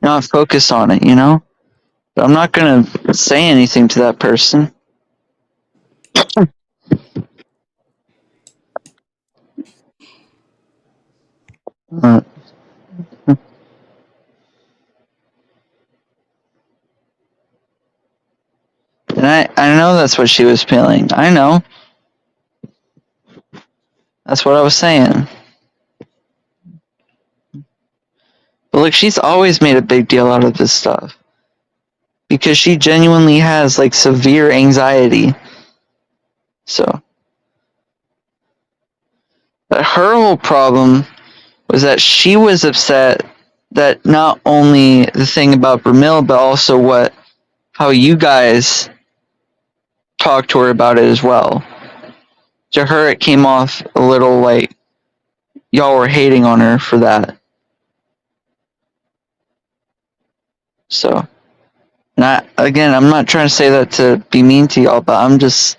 not focus on it, But I'm not gonna say anything to that person. Uh, and I know that's what she was feeling. I know. That's what I was saying. But look, she's always made a big deal out of this stuff. Because she genuinely has, like, severe anxiety. So. But her whole problem was that she was upset that not only the thing about Vermil, but also how you guys talked to her about it as well. To her, it came off a little like y'all were hating on her for that. So, I'm not trying to say that to be mean to y'all, but I'm just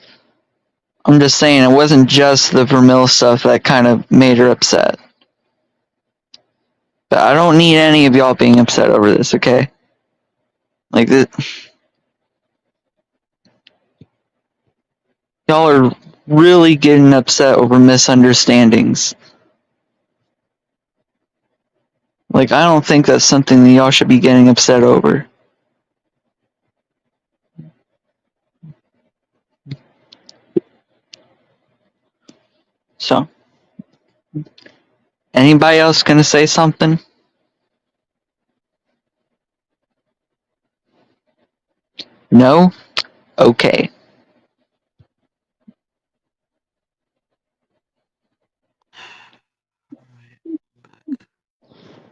saying it wasn't just the Vermil stuff that kind of made her upset. But I don't need any of y'all being upset over this, okay? Like this, y'all are really getting upset over misunderstandings. Like, I don't think that's something that y'all should be getting upset over. So, anybody else gonna say something? No? Okay.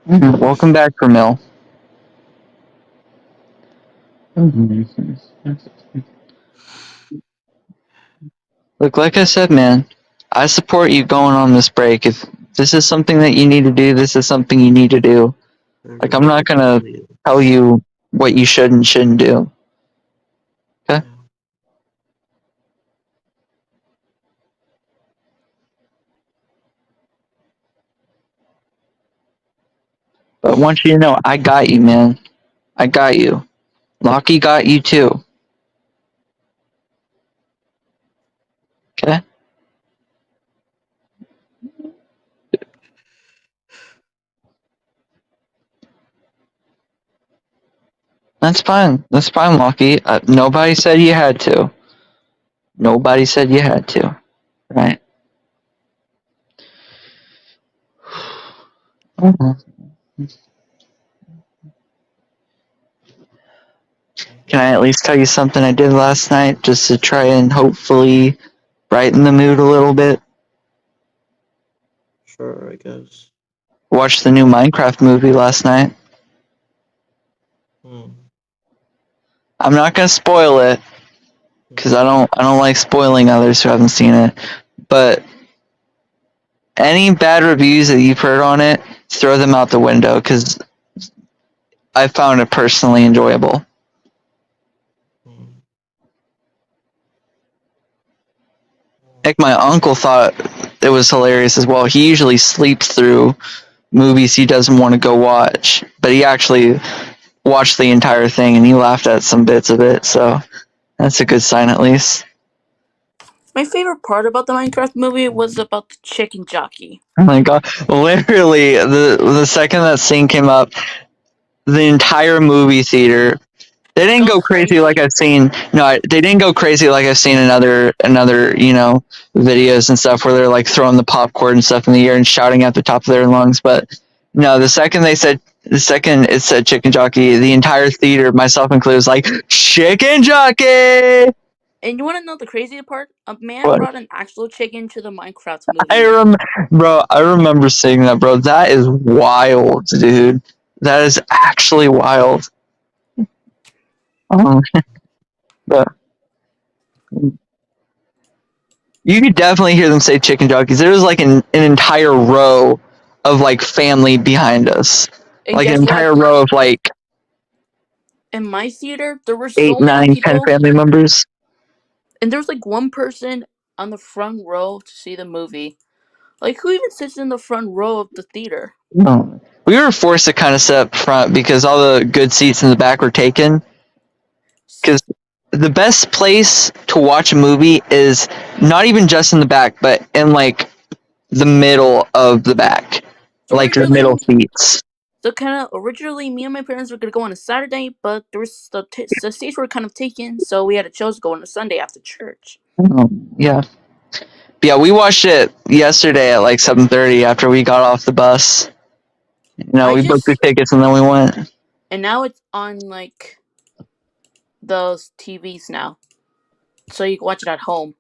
Welcome back, Vermil. Look, like I said, man, I support you going on this break. If this is something that you need to do, this is something you need to do. Like, I'm not gonna tell you what you should and shouldn't do. Okay? But I want you to know, I got you, man. I got you. Lockie got you too. Okay? That's fine. That's fine, Lockie. Nobody said you had to. Nobody said you had to. Right? Mhm. Can I at least tell you something I did last night just to try and hopefully brighten the mood a little bit? Sure, I guess. Watched the new Minecraft movie last night. I'm not gonna spoil it because I don't like spoiling others who haven't seen it. But any bad reviews that you've heard on it, throw them out the window because I found it personally enjoyable. Like my uncle thought it was hilarious as well. He usually sleeps through movies he doesn't want to go watch, but he actually watched the entire thing and he laughed at some bits of it. So that's a good sign, at least. My favorite part about the Minecraft movie was about the chicken jockey. Oh my god! Literally, the second that scene came up, the entire movie theater. They didn't go crazy like I've seen. No, they didn't go crazy like I've seen in other videos and stuff where they're like throwing the popcorn and stuff in the air and shouting at the top of their lungs. But no, the second it said chicken jockey, the entire theater, myself included, was like chicken jockey. And you want to know the crazy part? A man What? brought an actual chicken to the Minecraft movie. Bro, I remember seeing that, bro. That is wild, dude. That is actually wild. But you could definitely hear them say chicken jockeys. There was like an entire row of like family behind us. And like guess an entire row of like in my theater, there were 8, so many 9, 10 people, family members. and there was like one person on the front row to see the movie. Like, who even sits in the front row of the theater? No. We were forced to kind of sit up front because all the good seats in the back were taken. Because the best place to watch a movie is not even just in the back, but in like the middle of the back, So like the middle seats. So kind of originally, me and my parents were gonna go on a Saturday, but there was the seats were kind of taken, so we had to choose to go on a Sunday after church. Yeah. Yeah, we watched it yesterday at like 7:30 after we got off the bus. We booked the tickets and then we went. And now it's on like those TVs now, so you can watch it at home.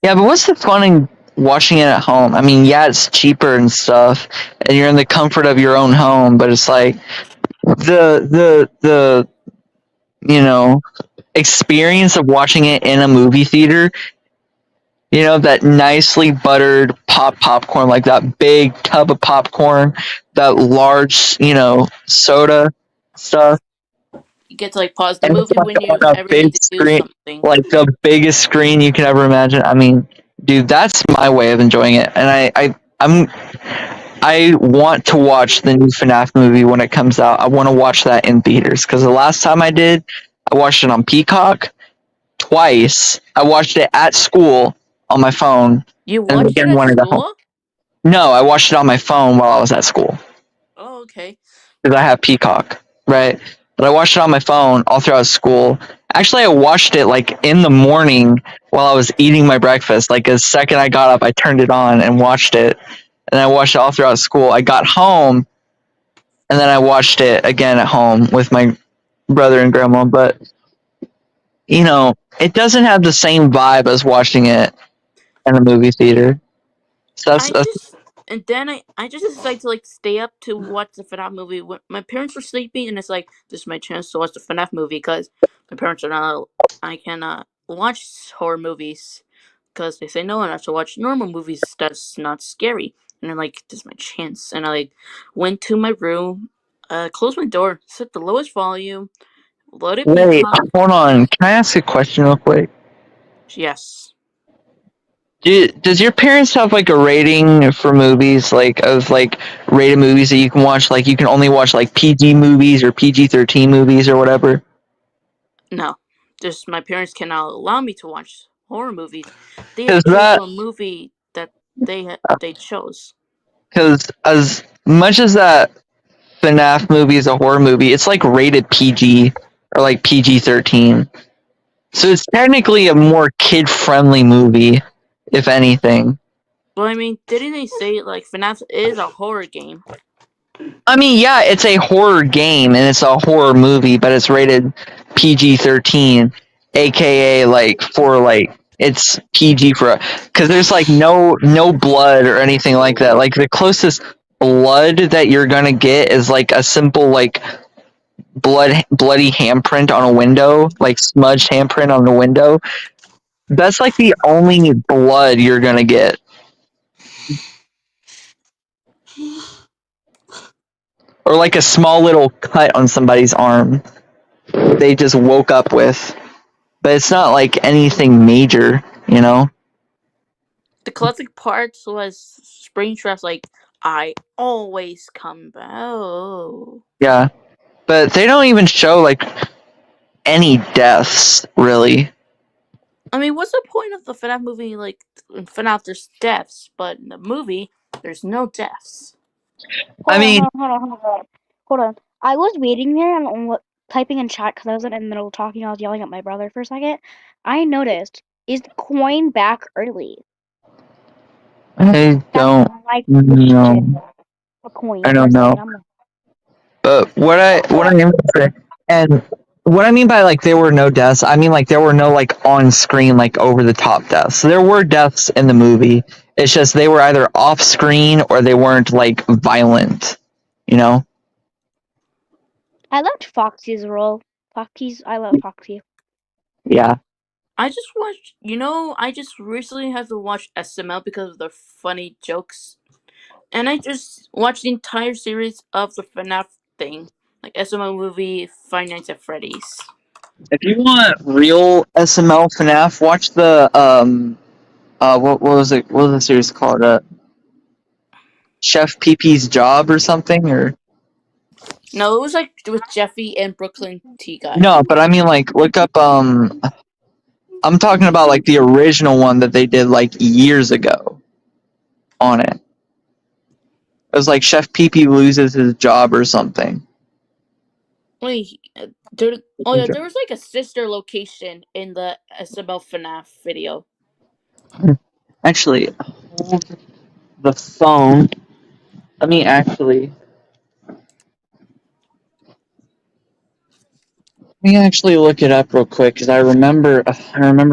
Yeah, but what's the fun in watching it at home? I mean, yeah, it's cheaper and stuff, and you're in the comfort of your own home. But it's like the experience of watching it in a movie theater. That nicely buttered popcorn, like that big tub of popcorn, that large, soda. stuff. You get to like pause the And it's movie like when you on a ever big need to do screen, something. like the biggest screen you can ever imagine. I mean, dude, that's my way of enjoying it. And I want to watch the new FNAF movie when it comes out. I want to watch that in theaters because the last time I did, I watched it on Peacock twice. I watched it at school on my phone, You and watched it again at when I got home. school? No, I watched it on my phone while I was at school Oh, okay. because I have Peacock, right? But I watched it on my phone all throughout school. Actually, I watched it like in the morning while I was eating my breakfast. Like the second I got up, I turned it on and watched it, and I watched it all throughout school. I got home, and then I watched it again at home with my brother and grandma. But you know, it doesn't have the same vibe as watching it in a movie theater. So I just and then I just decided to like stay up to watch the FNAF movie when my parents were sleeping, and it's like this is my chance to watch the FNAF movie because my parents are not. I cannot watch horror movies because they say no, and I have to watch normal movies that's not scary. And I'm like, this is my chance, and I like went to my room, closed my door, set the lowest volume, loaded wait, Peacock. hold on. Can I ask a question real quick? Yes. Does your parents have like a rating for movies, like of like rated movies that you can watch? Like you can only watch like PG movies or PG-13 movies or whatever. No, just my parents cannot allow me to watch horror movies. They have Because to choose that, a movie that they chose. because as much as that FNAF movie is a horror movie, it's like rated PG or like PG-13. So it's technically a more kid-friendly movie, if anything. Well, I mean, didn't they say like FNAF is a horror game? I mean, yeah, it's a horror game and it's a horror movie, but it's rated PG-13, aka like for like it's PG for because there's like no blood or anything like that. Like the closest blood that you're gonna get is like a simple like bloody handprint on a window, like smudged handprint on the window. That's like the only blood you're gonna get. Or like a small little cut on somebody's arm they just woke up with. But it's not like anything major, you know? The classic parts was Springtrap's like, "I always come back." Oh. Yeah. But they don't even show like any deaths, really. I mean, what's the point of the FNAF movie? Like, in FNAF, there's deaths, but in the movie, there's no deaths. I mean, Hold on. I was waiting there and typing in chat because I was in the middle of talking. I was yelling at my brother for a second. I noticed, is the coin back early? I don't Like know. a coin. I don't know. But what I mean and what I mean by like there were no deaths, I mean like there were no like on screen like over the top deaths. So there were deaths in the movie. It's just they were either off screen or they weren't like violent, you know? I loved Foxy's role. I love Foxy. Yeah. I just watched, I just recently had to watch SML because of the funny jokes. And I just watched the entire series of the FNAF thing. Like SML movie, Five Nights at Freddy's. If you want real SML FNAF, watch the what was it? What was the series called? Chef PP's Job or something? Or No, it was like with Jeffy and Brooklyn T guy. no, but I mean like look up I'm talking about like the original one that they did like years ago on it. It was like Chef PP loses his job or something. Wait, there was like a sister location in the SML FNAF video. Actually, hold the phone. Let me actually look it up real quick because I remember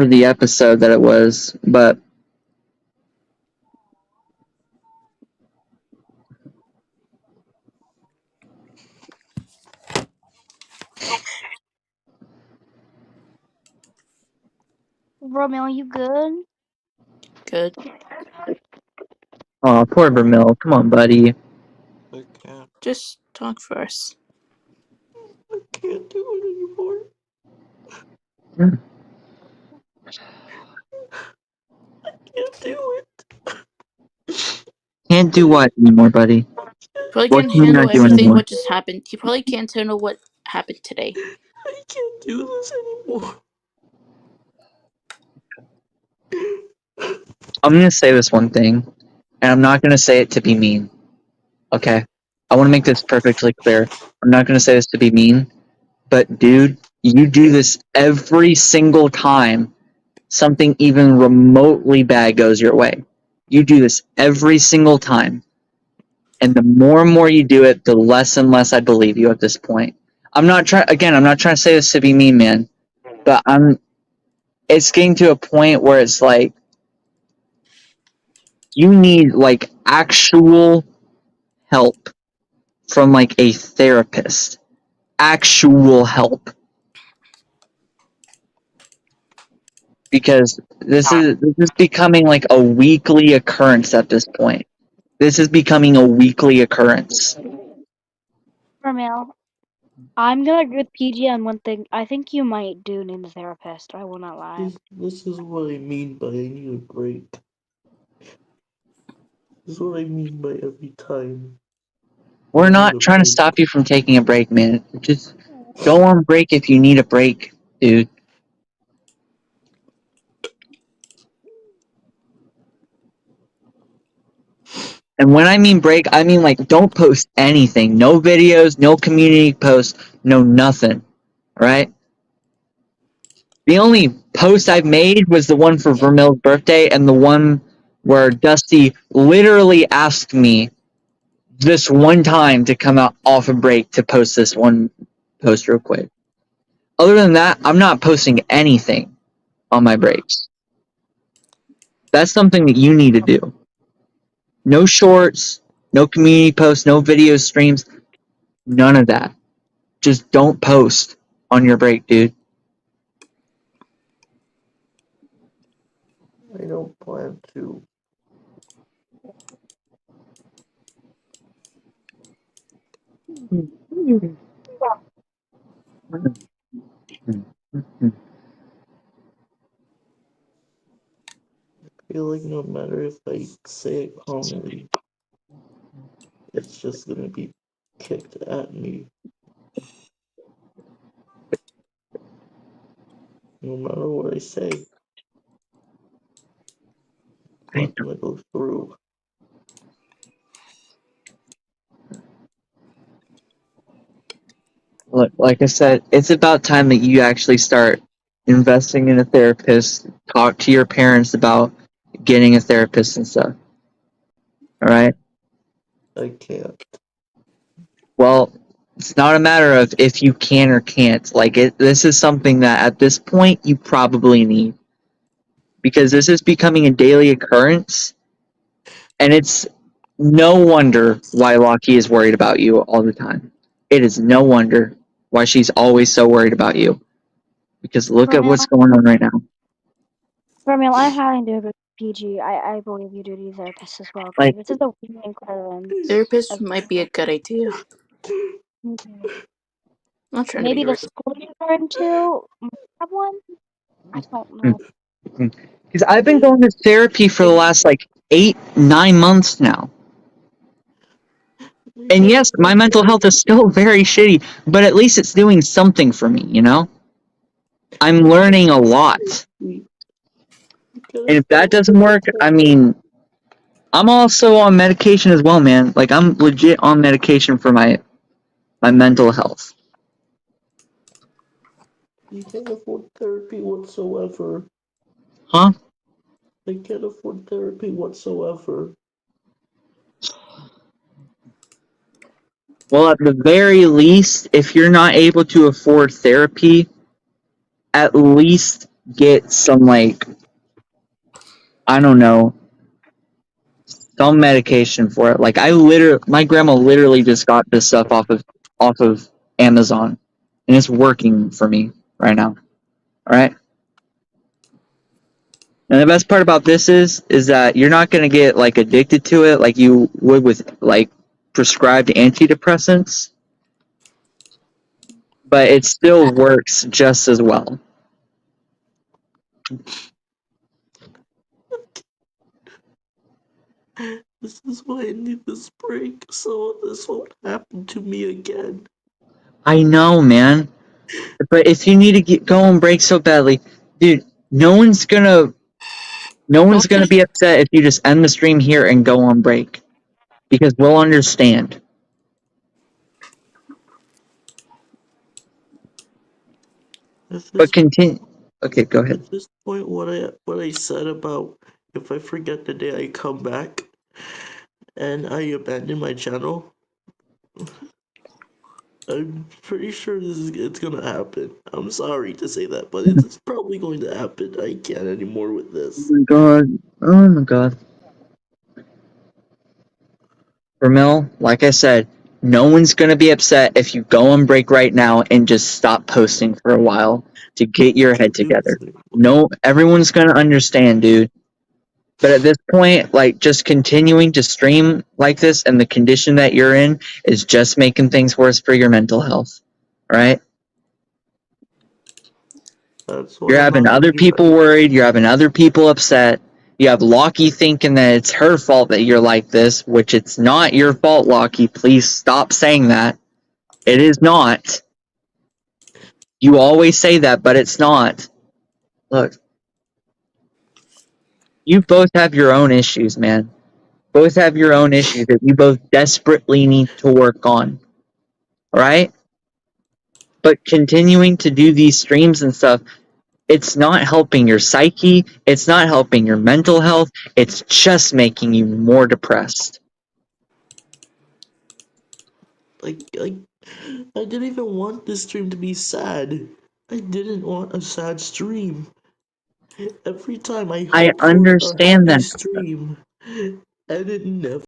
the episode that it was, but Romeo, you good? Good. oh, poor Vermil. Come on, buddy. Okay. Just talk first. Can't do it. Can't do what anymore, buddy? Probably What can't can you handle not do everything anymore? what just happened. He probably can't handle what happened today. I can't do this anymore. I'm gonna say this one thing, and I'm not gonna say it to be mean. Okay? I want to make this perfectly clear. I'm not gonna say this to be mean, but dude, you do this every single time something even remotely bad goes your way. You do this every single time. And the more and more you do it, the less and less I believe you at this point. I'm not trying to say this to be mean, man, but it's getting to a point where it's like you need like actual help from like a therapist. Actual help. Because this is becoming like a weekly occurrence at this point. This is becoming a weekly occurrence. Ramil, I'm gonna agree with PG on one thing. I think you might do need a therapist. I will not lie. This is what I mean by I need a break. This is what I mean by every time. We're not trying to stop you from taking a break, man. Just go on break if you need a break, dude. And when I mean break, I mean like don't post anything. No videos, no community posts, no nothing. Right? The only post I've made was the one for Vermil's birthday and the one where Dusty literally asked me this one time to come out off a break to post this one post real quick. Other than that, I'm not posting anything on my breaks. That's something that you need to do. No shorts, no community posts, no video streams, none of that. Just don't post on your break, dude. I don't plan to. I feel like no matter if I say it calmly, it's just gonna be kicked at me. No matter what I say. I'm not gonna go through. Look, like I said, it's about time that you actually start investing in a therapist. Talk to your parents about getting a therapist and stuff. All right? I can't. Well, it's not a matter of if you can or can't. Like this is something that at this point you probably need because this is becoming a daily occurrence, and it's no wonder why Lockie is worried about you all the time. It is no wonder why she's always so worried about you because look at what's going on right now. Ramil, I'm having to agree with PG. I believe you do need a therapist as well. Like- This is a weekly occurrence. Therapist might be a good idea. Mhm. I'm not trying Maybe to be the school you're going to might have one. I don't know. Because I've been going to therapy for the last like 8-9 months now. And yes, my mental health is still very shitty, but at least it's doing something for me, you know? I'm learning a lot. And if that doesn't work, I mean, I'm also on medication as well, man. Like, I'm legit on medication for my mental health. You can't afford therapy whatsoever. Huh? I can't afford therapy whatsoever. Well, at the very least, if you're not able to afford therapy, at least get some, like, I don't know, some medication for it. Like my grandma literally just got this stuff off of Amazon, and it's working for me right now. All right. And the best part about this is that you're not gonna get like addicted to it like you would with like prescribed antidepressants, but it still works just as well. This is why I need this break, so this won't happen to me again. I know, man. But if you need to go on break so badly, dude, no one's gonna be upset if you just end the stream here and go on break. Because we'll understand. But continue. Okay, go ahead. At this point, what I said about if I forget the day I come back and I abandon my channel, I'm pretty sure it's gonna happen. I'm sorry to say that, but it's probably going to happen. I can't anymore with this. Oh my god. Oh my god. Ramil, like I said, no one's gonna be upset if you go on break right now and just stop posting for a while to get your head together. No, everyone's gonna understand, dude. But at this point, like, just continuing to stream like this and the condition that you're in is just making things worse for your mental health. Right? You're having other people worried. You're having other people upset. You have Lockie thinking that it's her fault that you're like this, which it's not your fault, Lockie. Please stop saying that. It is not. You always say that, but it's not. Look. You both have your own issues, man. Both have your own issues that you both desperately need to work on. Alright? But continuing to do these streams and stuff, it's not helping your psyche, it's not helping your mental health, it's just making you more depressed. I didn't even want this stream to be sad. I didn't want a sad stream. Every time I hope understand for a happy that. stream, and it never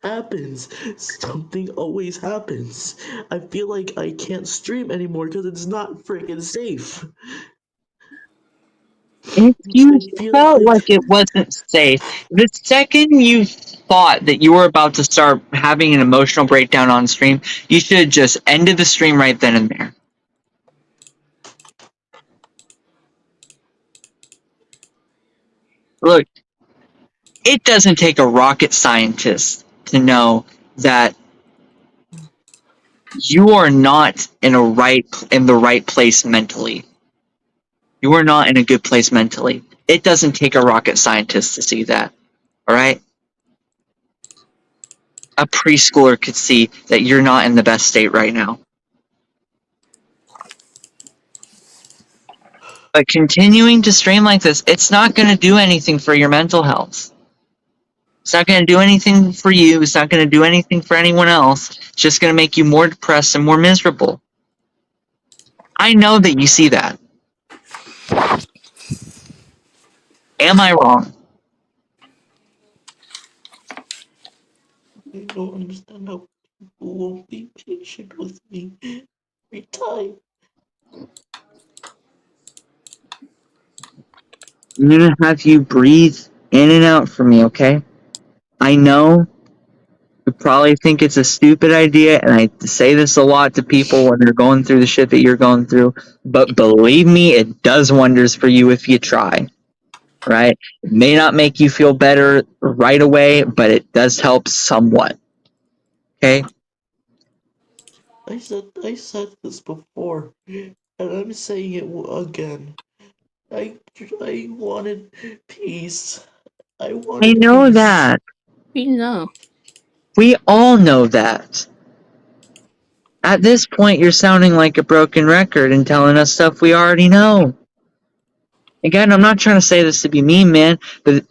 happens. Something always happens. I feel like I can't stream anymore because it's not freaking safe. If you felt like it wasn't safe, the second you thought that you were about to start having an emotional breakdown on stream, you should have just ended the stream right then and there. Look, it doesn't take a rocket scientist to know that you are not in the right place mentally. You are not in a good place mentally. It doesn't take a rocket scientist to see that. Alright? A preschooler could see that you're not in the best state right now. But continuing to stream like this, it's not going to do anything for your mental health. It's not going to do anything for you. It's not going to do anything for anyone else. It's just going to make you more depressed and more miserable. I know that you see that. Am I wrong? I don't understand how people won't be patient with me every time. I'm going to have you breathe in and out for me, okay? I know you probably think it's a stupid idea, and I say this a lot to people when they're going through the shit that you're going through, but believe me, it does wonders for you if you try. Right? It may not make you feel better right away, but it does help somewhat. Okay? I said this before, and I'm saying it again. I wanted peace. I know peace. that. We know. We all know that. At this point, you're sounding like a broken record and telling us stuff we already know. Again, I'm not trying to say this to be mean, man, but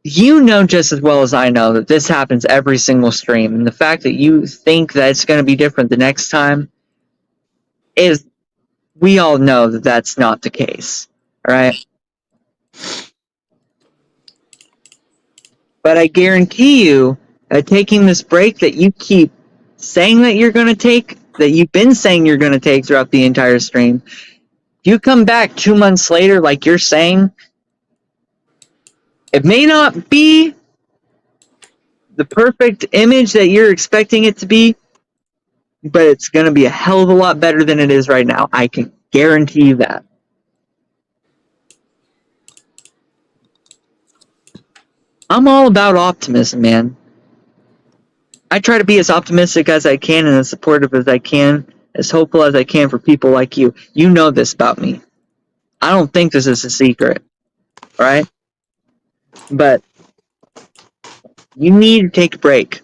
you know just as well as I know that this happens every single stream, and the fact that you think that it's going to be different the next time is, we all know that that's not the case, alright? But I guarantee you that taking this break that you keep saying that you're going to take, that you've been saying you're going to take throughout the entire stream, you come back 2 months later like you're saying, it may not be the perfect image that you're expecting it to be, but it's going to be a hell of a lot better than it is right now. I can guarantee you that. I'm all about optimism, man. I try to be as optimistic as I can and as supportive as I can, as hopeful as I can for people like you. You know this about me. I don't think this is a secret, alright? But you need to take a break.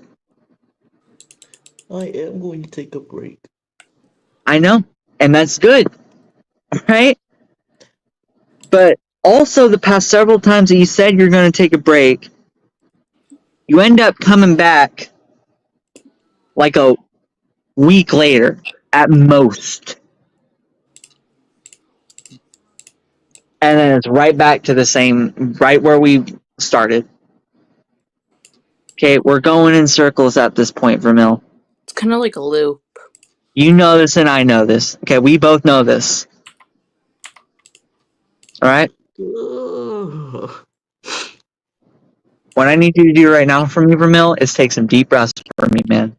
I am going to take a break. I know, and that's good, right? But also, the past several times that you said you're going to take a break, you end up coming back like a week later, at most. And then it's right back to the same, right where we started. Okay, we're going in circles at this point, Vermil. It's kind of like a loop. You know this and I know this. Okay, we both know this. Alright? Ugh. What I need you to do right now for me, Vermil, is take some deep breaths for me, man.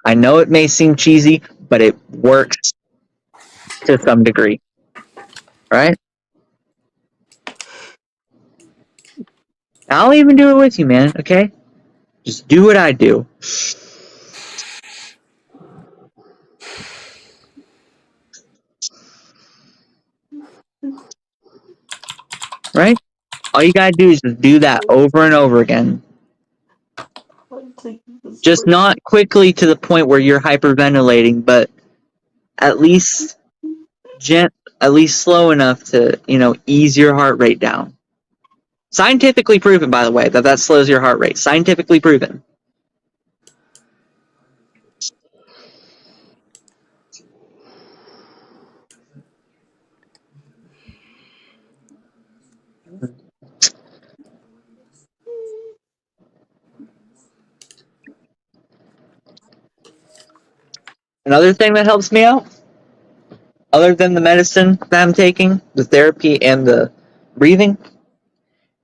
I know it may seem cheesy, but it works to some degree. Alright? I'll even do it with you, man, okay? Just do what I do. Right? All you gotta do is just do that over and over again. I'm taking this Just break. not quickly to the point where you're hyperventilating, but at least at least slow enough to, ease your heart rate down. Scientifically proven, by the way, that slows your heart rate. Scientifically proven. Another thing that helps me out, other than the medicine that I'm taking, the therapy, and the breathing,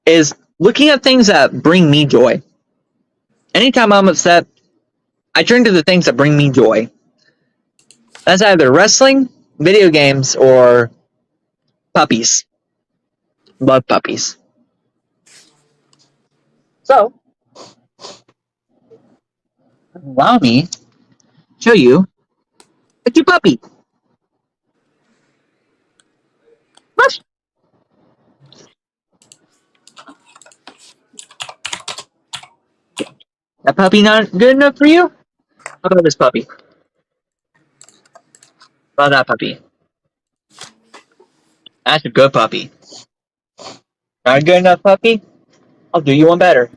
is looking at things that bring me joy. Anytime I'm upset, I turn to the things that bring me joy. That's either wrestling, video games, or puppies. Love puppies. So, allow me to show you a cute puppy. Rush. That puppy not good enough for you? How about this puppy? How about that puppy? That's a good puppy. Not a good enough puppy? I'll do you one better.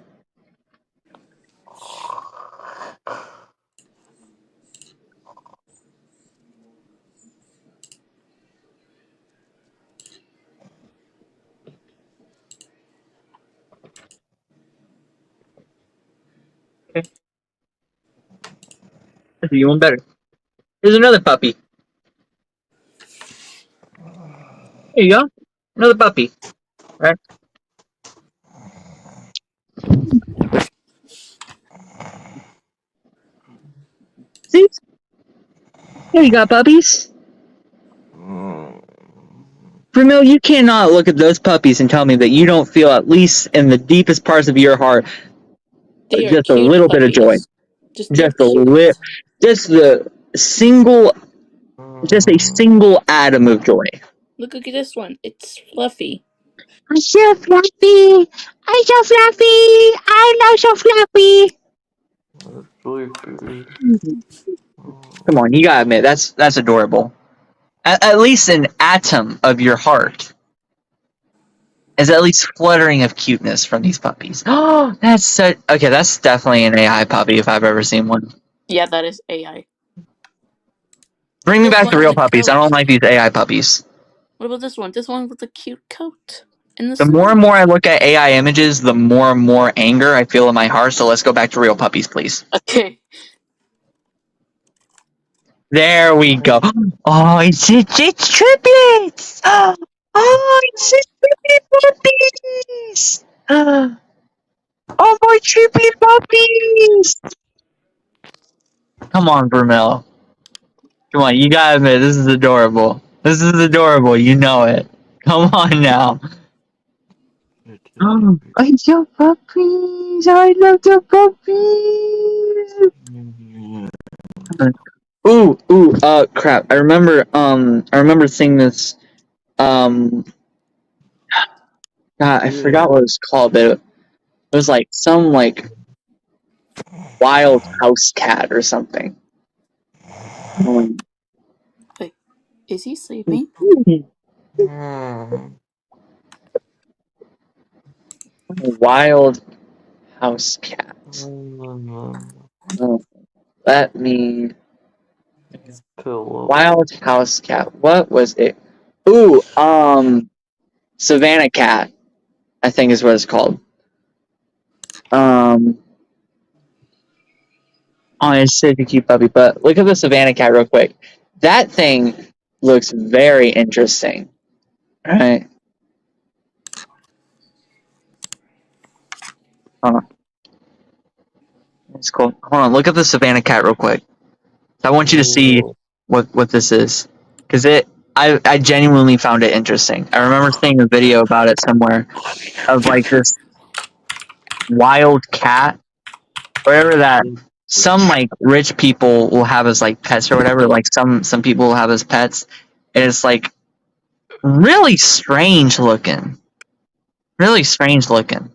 Okay. I'll do you one better. Here's another puppy. Here you go. Another puppy. Right? See? Here you got puppies. Vermil, you cannot look at those puppies and tell me that you don't feel, at least in the deepest parts of your heart, They are just a cute little bit of joy. puppies. They're Just a cute. little. Just a single atom of joy. Look at this one. It's fluffy. I'm so fluffy. I'm so fluffy. I love so fluffy. Come on, you gotta admit that's adorable. At least an atom of your heart is at least fluttering of cuteness from these puppies. Oh, that's okay. That's definitely an AI puppy if I've ever seen one. Yeah, that is AI. Bring me This back one to has real a puppies. I coat. don't like these AI puppies. What about this one? This one with a cute coat. And The more and more I look at AI images, the more and more anger I feel in my heart. So let's go back to real puppies, please. Okay. There we go. Oh, it's triplets. Oh, it's triplet puppies. Oh, my triplet puppies. Come on, Vermil. Come on, you gotta admit, this is adorable. This is adorable. You know it. Come on now. I love puppies. I love the puppies. Crap. I remember seeing this. God, I forgot what it was called, but it was like some like wild house cat or something. Wait, is he sleeping? Wild house cat. Oh, let me. Wild house cat. What was it? Savannah cat. I think is what it's called. Oh, it's such a cute puppy. But look at the Savannah cat real quick. That thing looks very interesting. Right? Hold on. It's cool. Hold on. Look at the Savannah cat real quick. I want you to see what this is, because I genuinely found it interesting. I remember seeing a video about it somewhere of like this wild cat, whatever that some like rich people will have as like pets or whatever. Like some people will have as pets, and it's like really strange looking. Really strange looking.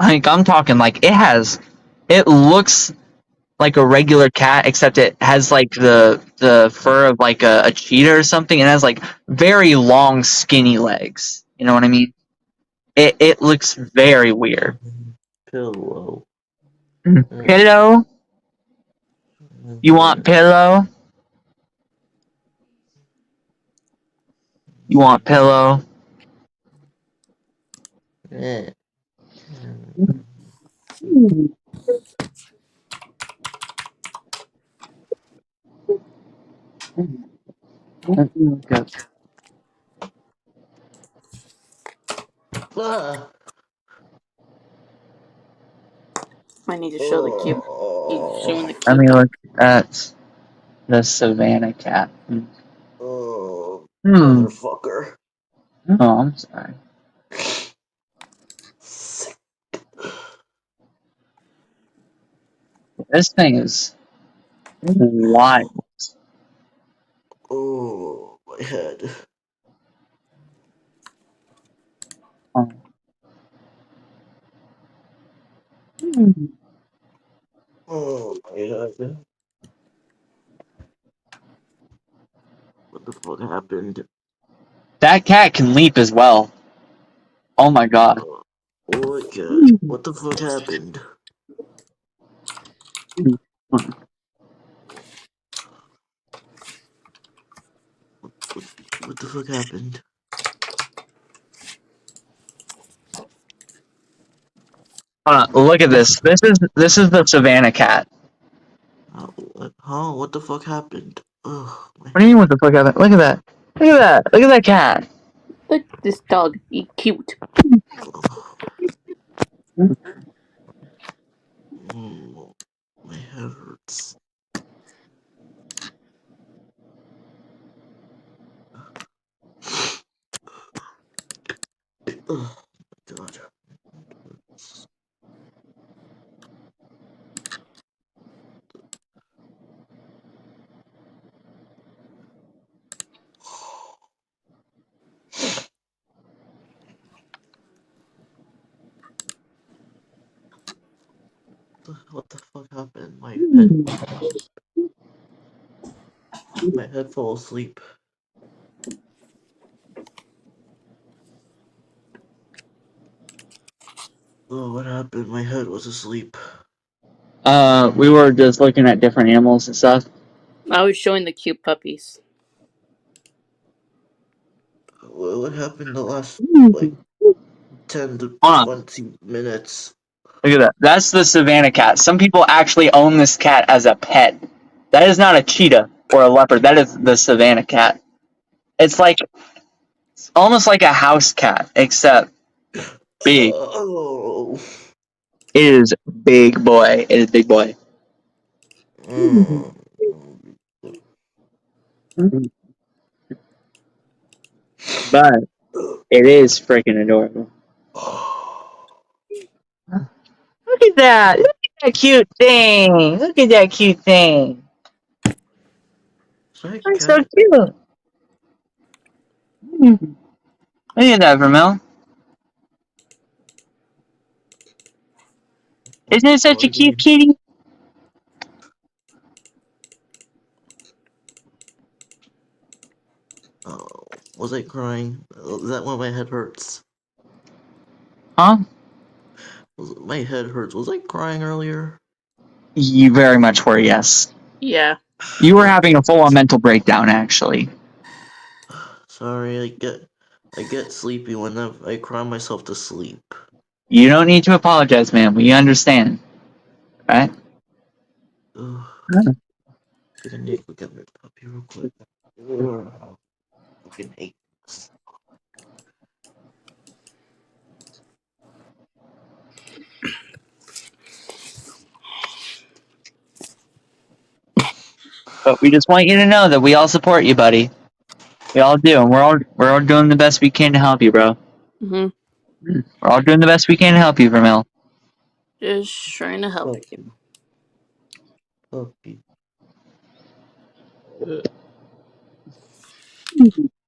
Like I'm talking like it looks like a regular cat, except it has like the fur of like a cheetah or something, and it has like very long, skinny legs. You know what I mean? It looks very weird. Pillow. Pillow? You want pillow? You want pillow? Yeah. Ah. I need to show the cube. He's showing the Let cube. me look at the Savannah cat. Oh, Hmm. motherfucker. Oh, I'm sorry. This thing is wild. Oh, my head. Oh. Oh, my head. What the fuck happened? That cat can leap as well. Oh my god. Oh my god. What the fuck happened? What the fuck happened? Look at this. This is the Savannah cat. What the fuck happened? Ugh, What do you mean? What the fuck happened? Look at that. Look at that. Look at that cat. Look, this dog. He's cute. my head hurts. Oh my god. What the fuck happened? My head fell asleep. Oh, what happened? My head was asleep. We were just looking at different animals and stuff. I was showing the cute puppies. What happened the last, like, 10 to Hold on. 20 minutes? Look at that. That's the Savannah cat. Some people actually own this cat as a pet. That is not a cheetah or a leopard. That is the Savannah cat. It's like almost like a house cat, except big. Oh. It is big boy. It is big boy. but it is freaking adorable. Look at that! Look at that cute thing! Look at that cute thing! Is that a That's so cat? cute! Look at that, Vermel. Isn't it such a cute kitty? Oh, was I crying? Is that why my head hurts? Huh? My head hurts. Was I crying earlier? You very much were, yes. Yeah. You were having a full-on mental breakdown, actually. Sorry, I get sleepy when I cry myself to sleep. You don't need to apologize, man. We understand. Right? Ugh. I think I need to look at my puppy real quick. Ugh. I fucking hate this. But we just want you to know that we all support you, buddy. We all do, and we're all doing the best we can to help you, bro. Hmm. We're all doing the best we can to help you, Vermel. Just trying to help you. Puppy.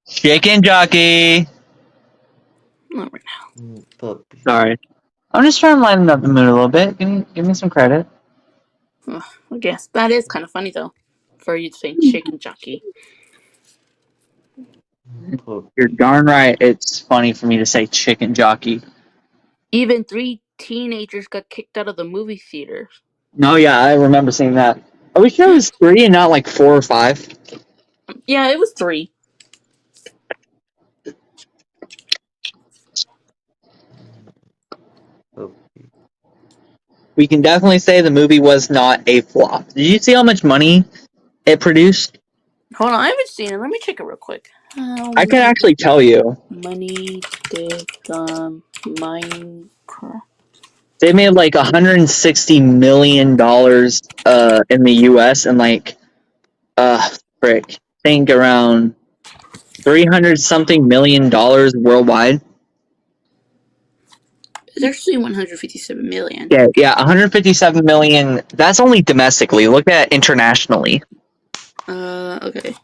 Chicken jockey. Not right Puppy. Sorry, I'm just trying to lighten up the mood a little bit. Give me some credit. now. I guess that is kind of funny though, for you to say chicken jockey. Puppy. You're darn right. It's funny for me to say chicken jockey. Even 3 teenagers got kicked out of the movie theater. No, yeah, I remember seeing that. Are we sure it was 3 and not like 4 or 5? Yeah, it was 3. Puppy. We can definitely say the movie was not a flop. Did you see how much money it produced? Hold on, I haven't seen it. Let me check it real quick. How I can much actually tell you. money did Minecraft? They made like $160 million in the US and like frick. Think around 300 something million dollars worldwide. It's actually 157 million. Yeah, 157 million. That's only domestically. Look at internationally. Okay.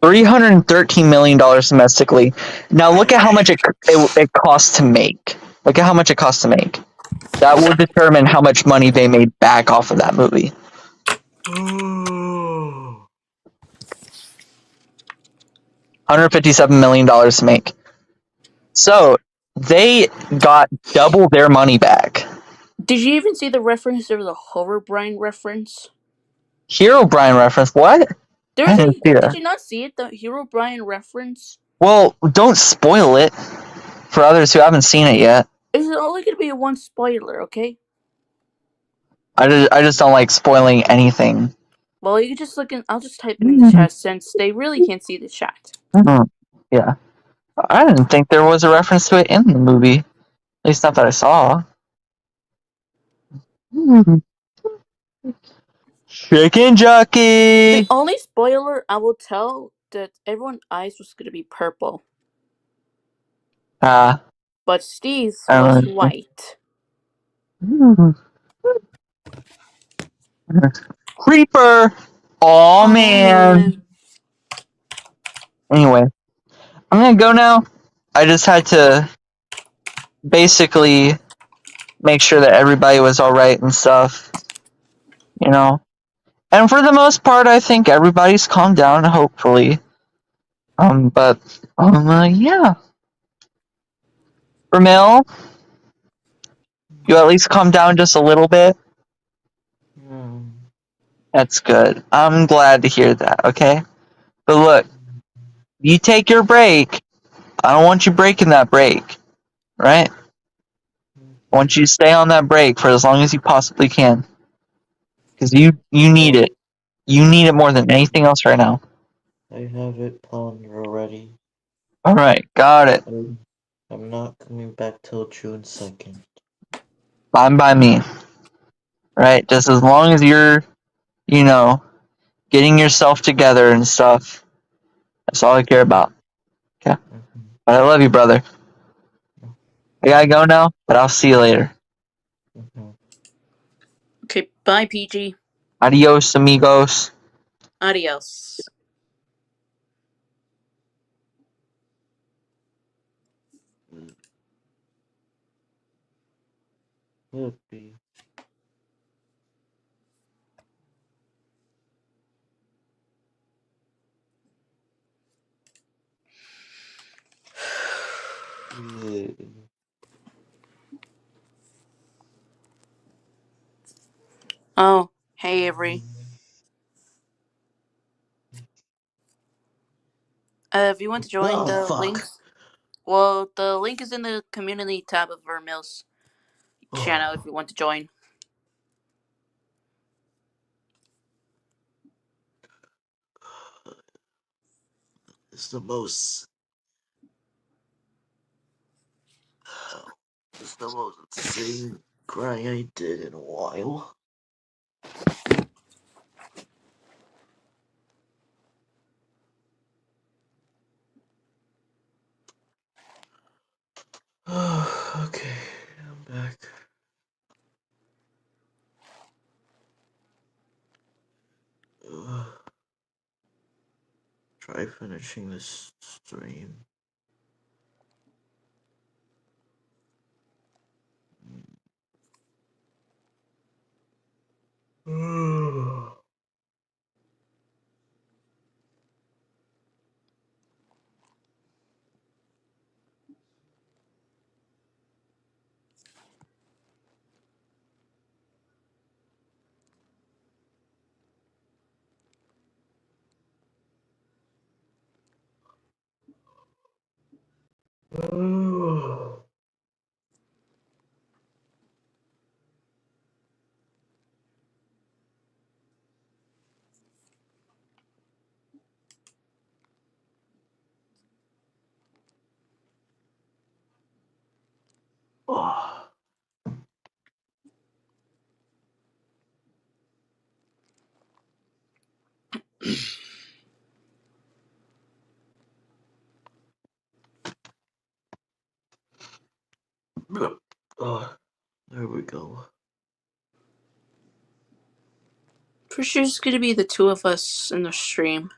$313 million domestically. Now look at how much it costs to make. Look at how much it costs to make. That will determine how much money they made back off of that movie. $157 million to make. So they got double their money back. Did you even see the reference? There was a Herobrine reference. Herobrine reference? What? There I was didn't see did that. you not see it? The Herobrine reference? Well, don't spoil it for others who haven't seen it yet. It's only going to be a one spoiler, okay? I just don't like spoiling anything. Well, you can just look in. I'll just type it in the chat since they really can't see the chat. Yeah. I didn't think there was a reference to it in the movie. At least not that I saw. Chicken jockey! The only spoiler I will tell that everyone's eyes was going to be purple, but Steve's was white. Creeper! Aw, man. Anyway, I'm gonna go now. I just had to basically make sure that everybody was alright and stuff. You know? And for the most part, I think everybody's calmed down, hopefully. Yeah. Ramil, you at least calm down just a little bit? That's good. I'm glad to hear that, okay? But look, you take your break. I don't want you breaking that break, right? I want you to stay on that break for as long as you possibly can. Because you need it. You need it more than anything else right now. I have it planned already. Alright, got it. I'm not coming back till June 2nd. Fine by me. right? Just as long as you're, you know, getting yourself together and stuff. That's all I care about. Okay? Mhm. But I love you, brother. I gotta go now, but I'll see you later. Mhm. Okay, bye, PG. Adios, amigos. Adios. Okay. Oh, hey, Avery. If you want to join Oh the fuck. links, well, the link is in the community tab of Vermil's channel if Oh, you want to join. it's the most. It's the most insane crying I did in a while. Okay, I'm back. Try finishing this stream. Oh. Oh, there we go. For sure, it's gonna be the two of us in the stream.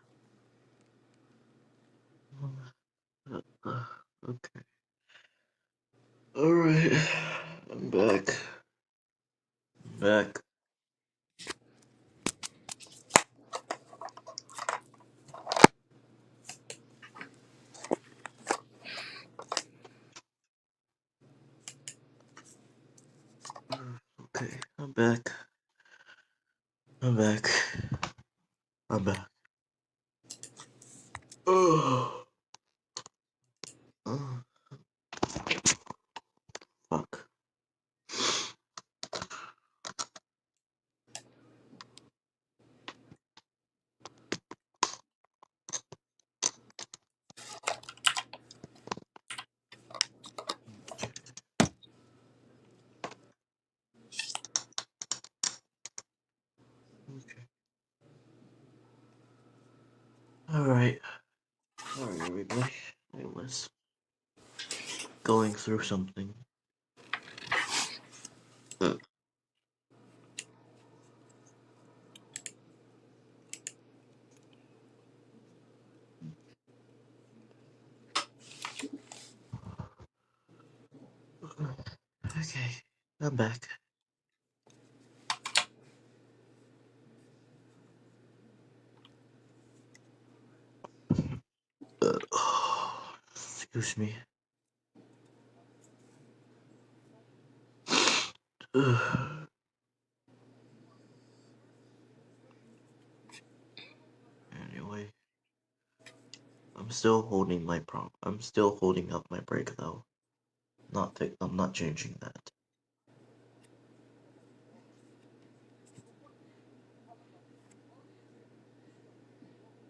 Okay. Alright. I'm back. I'm back. Okay, I'm back. I'm back. I'm back. Oh. Oh. Fuck. Okay. Alright. Sorry, everybody. I was going through something. Uh, Okay, I'm back. Excuse me. Anyway, I'm still holding up my break though. I'm not changing that.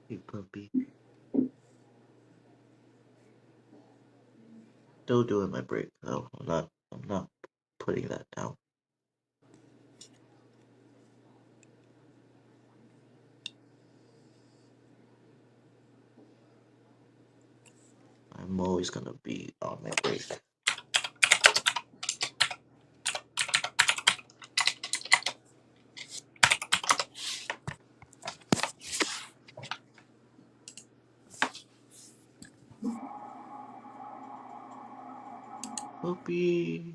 Hey puppy. Still doing my break though. I'm not putting that down. always gonna be on my break. Whoopee.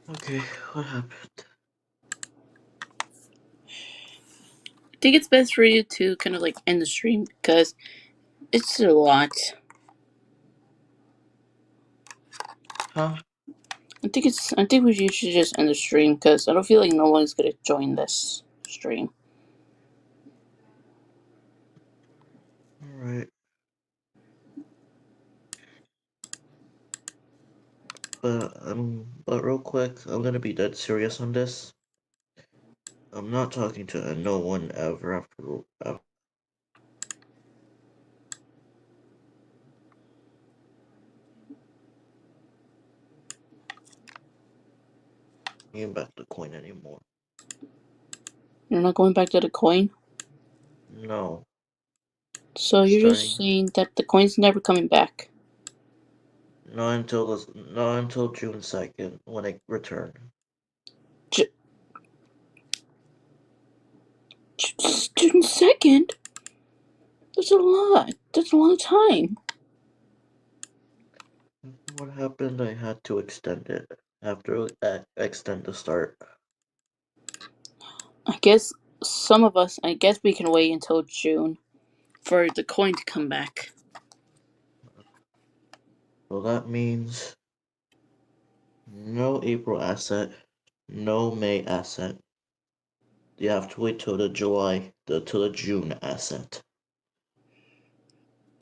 Okay, what happened? I think it's best for you to kind of like end the stream because it's a lot. Huh? I think we should just end the stream because I don't feel like no one's gonna join this stream. Alright. But real quick, I'm gonna be dead serious on this. I'm not talking to no one ever after getting back the coin anymore. You're not going back to the coin? No. So you're just saying that the coin's never coming back? Not until June 2nd when I return. June 2nd? That's a lot. That's a long time. What happened? I had to extend it. After extend the start. I guess we can wait until June for the coin to come back. So that means no April asset, no May asset. You have to wait till the June asset.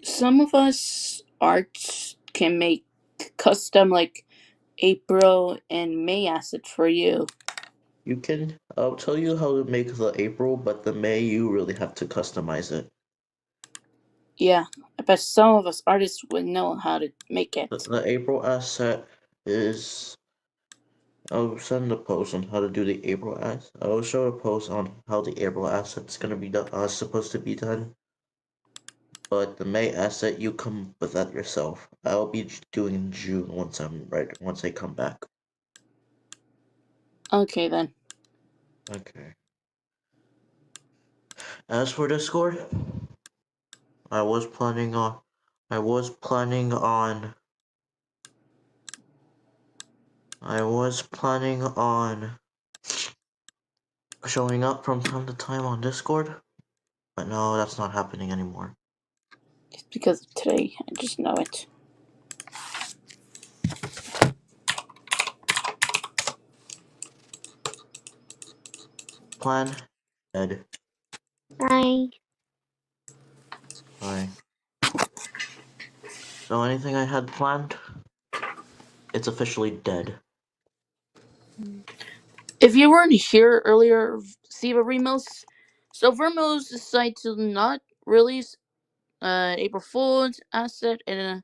Some of us arts can make custom like April and May assets for you. You can. I'll tell you how to make the April, but the May you really have to customize it. Yeah, but some of us artists would know how to make it. The April asset is. I'll send a post on how to do the April asset. I'll show a post on how the April asset's gonna be done. Supposed to be done. But the May asset, you come up with that yourself. I'll be doing in June once I come back. Okay then. Okay. As for Discord, I was planning on showing up from time to time on Discord, but no, that's not happening anymore. It's because of today. I just know it. Plan, Ed. Hi. Hi. So anything I had planned, it's officially dead. If you weren't here earlier, Siva Remos, so Vermos decided to not release April Fool's asset and a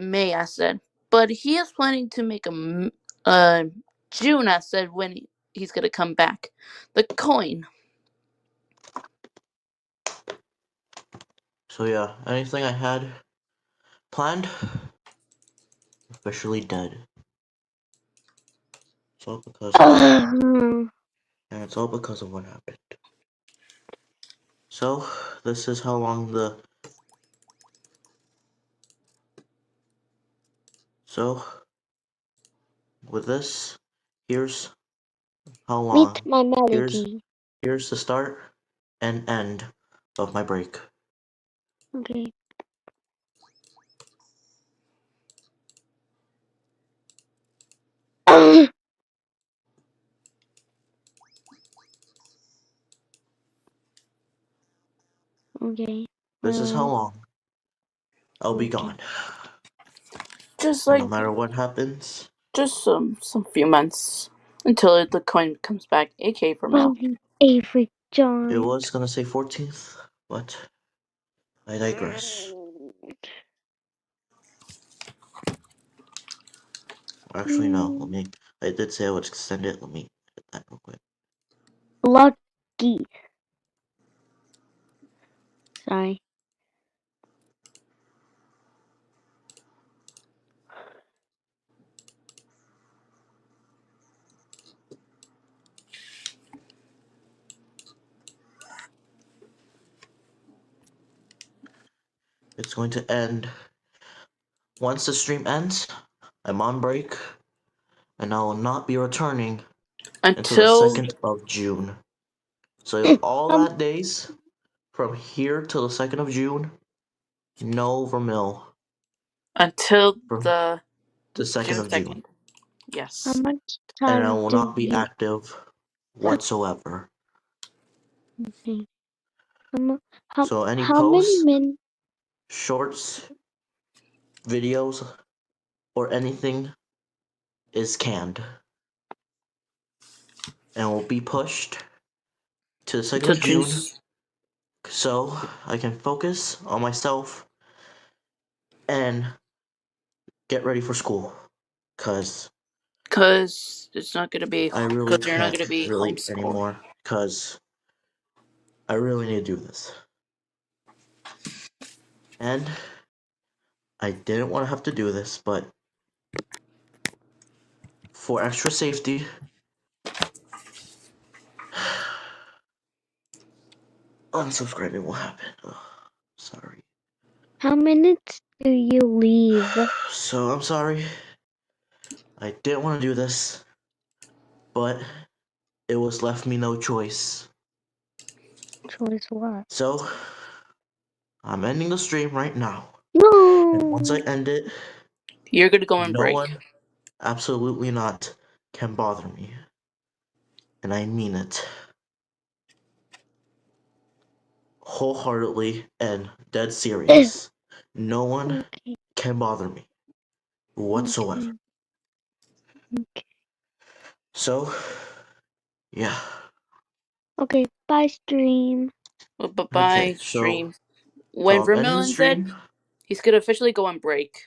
May asset, but he is planning to make a June asset when he's gonna come back. The coin. So yeah, anything I had planned, officially dead. It's all because and it's all because of what happened. So this is how long with this, here's how long. Meet my melody. Here's the start and end of my break. Okay. Okay. This is how long I'll be Okay. gone. Just And like no matter what happens, just some few months until the coin comes back. AK for now. Avery John. it was gonna say 14th, but I digress. Actually, no. I did say I would extend it. Let me hit that real quick. Lucky. Sorry. It's going to end. Once the stream ends, I'm on break, and I will not be returning until the Until 2nd of June. So you have all that days from here till the 2nd of June. No Vermil. until From the the 2nd June of June. 2nd. Yes. How much And I time will do not be you? active whatsoever. Okay. So any how many posts, men? shorts, videos, or anything is canned. And will be pushed to the 2nd Until of June. June. So I can focus on myself and get ready for school. Cause it's not gonna be. I really Because you're not can't gonna be really homeschooled. anymore. Cause I really need to do this. And I didn't want to have to do this, but for extra safety, unsubscribing will happen. Ugh, sorry. How minutes do you leave? So I'm sorry. I didn't want to do this, but it was left me no choice. Choice what? So I'm ending the stream right now. No. And once I end it, You're gonna go on no break. one, absolutely not, can bother me. And I mean it. Wholeheartedly and dead serious. No one Okay. can bother me whatsoever. Okay. So, yeah. Okay. Bye, stream. Well, bye-bye, Okay, so stream. When I'm ending the Vermillion said stream. he's gonna officially go on break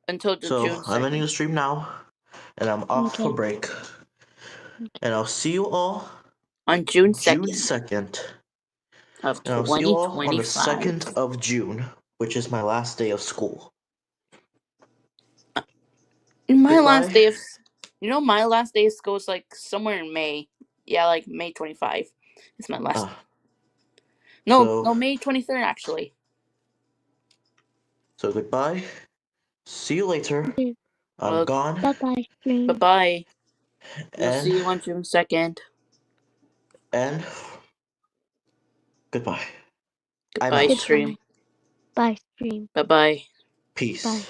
until the So June I'm ending 2nd. the stream now, and I'm off for break. And I'll see you all On June June 2nd 2nd. of And I'll see you all on the 2025. 2nd of June, which is my last day of school. My Goodbye. last day of, my last day of school is like somewhere in May. Yeah, like May 25. It's my last. No, May 23rd actually. So goodbye. See you later. Okay. I'm gone. Bye-bye, stream. Bye-bye. We'll And see you on June 2nd. and goodbye. I'm Goodbye, out. stream. Bye, stream. Bye-bye. Peace. Bye.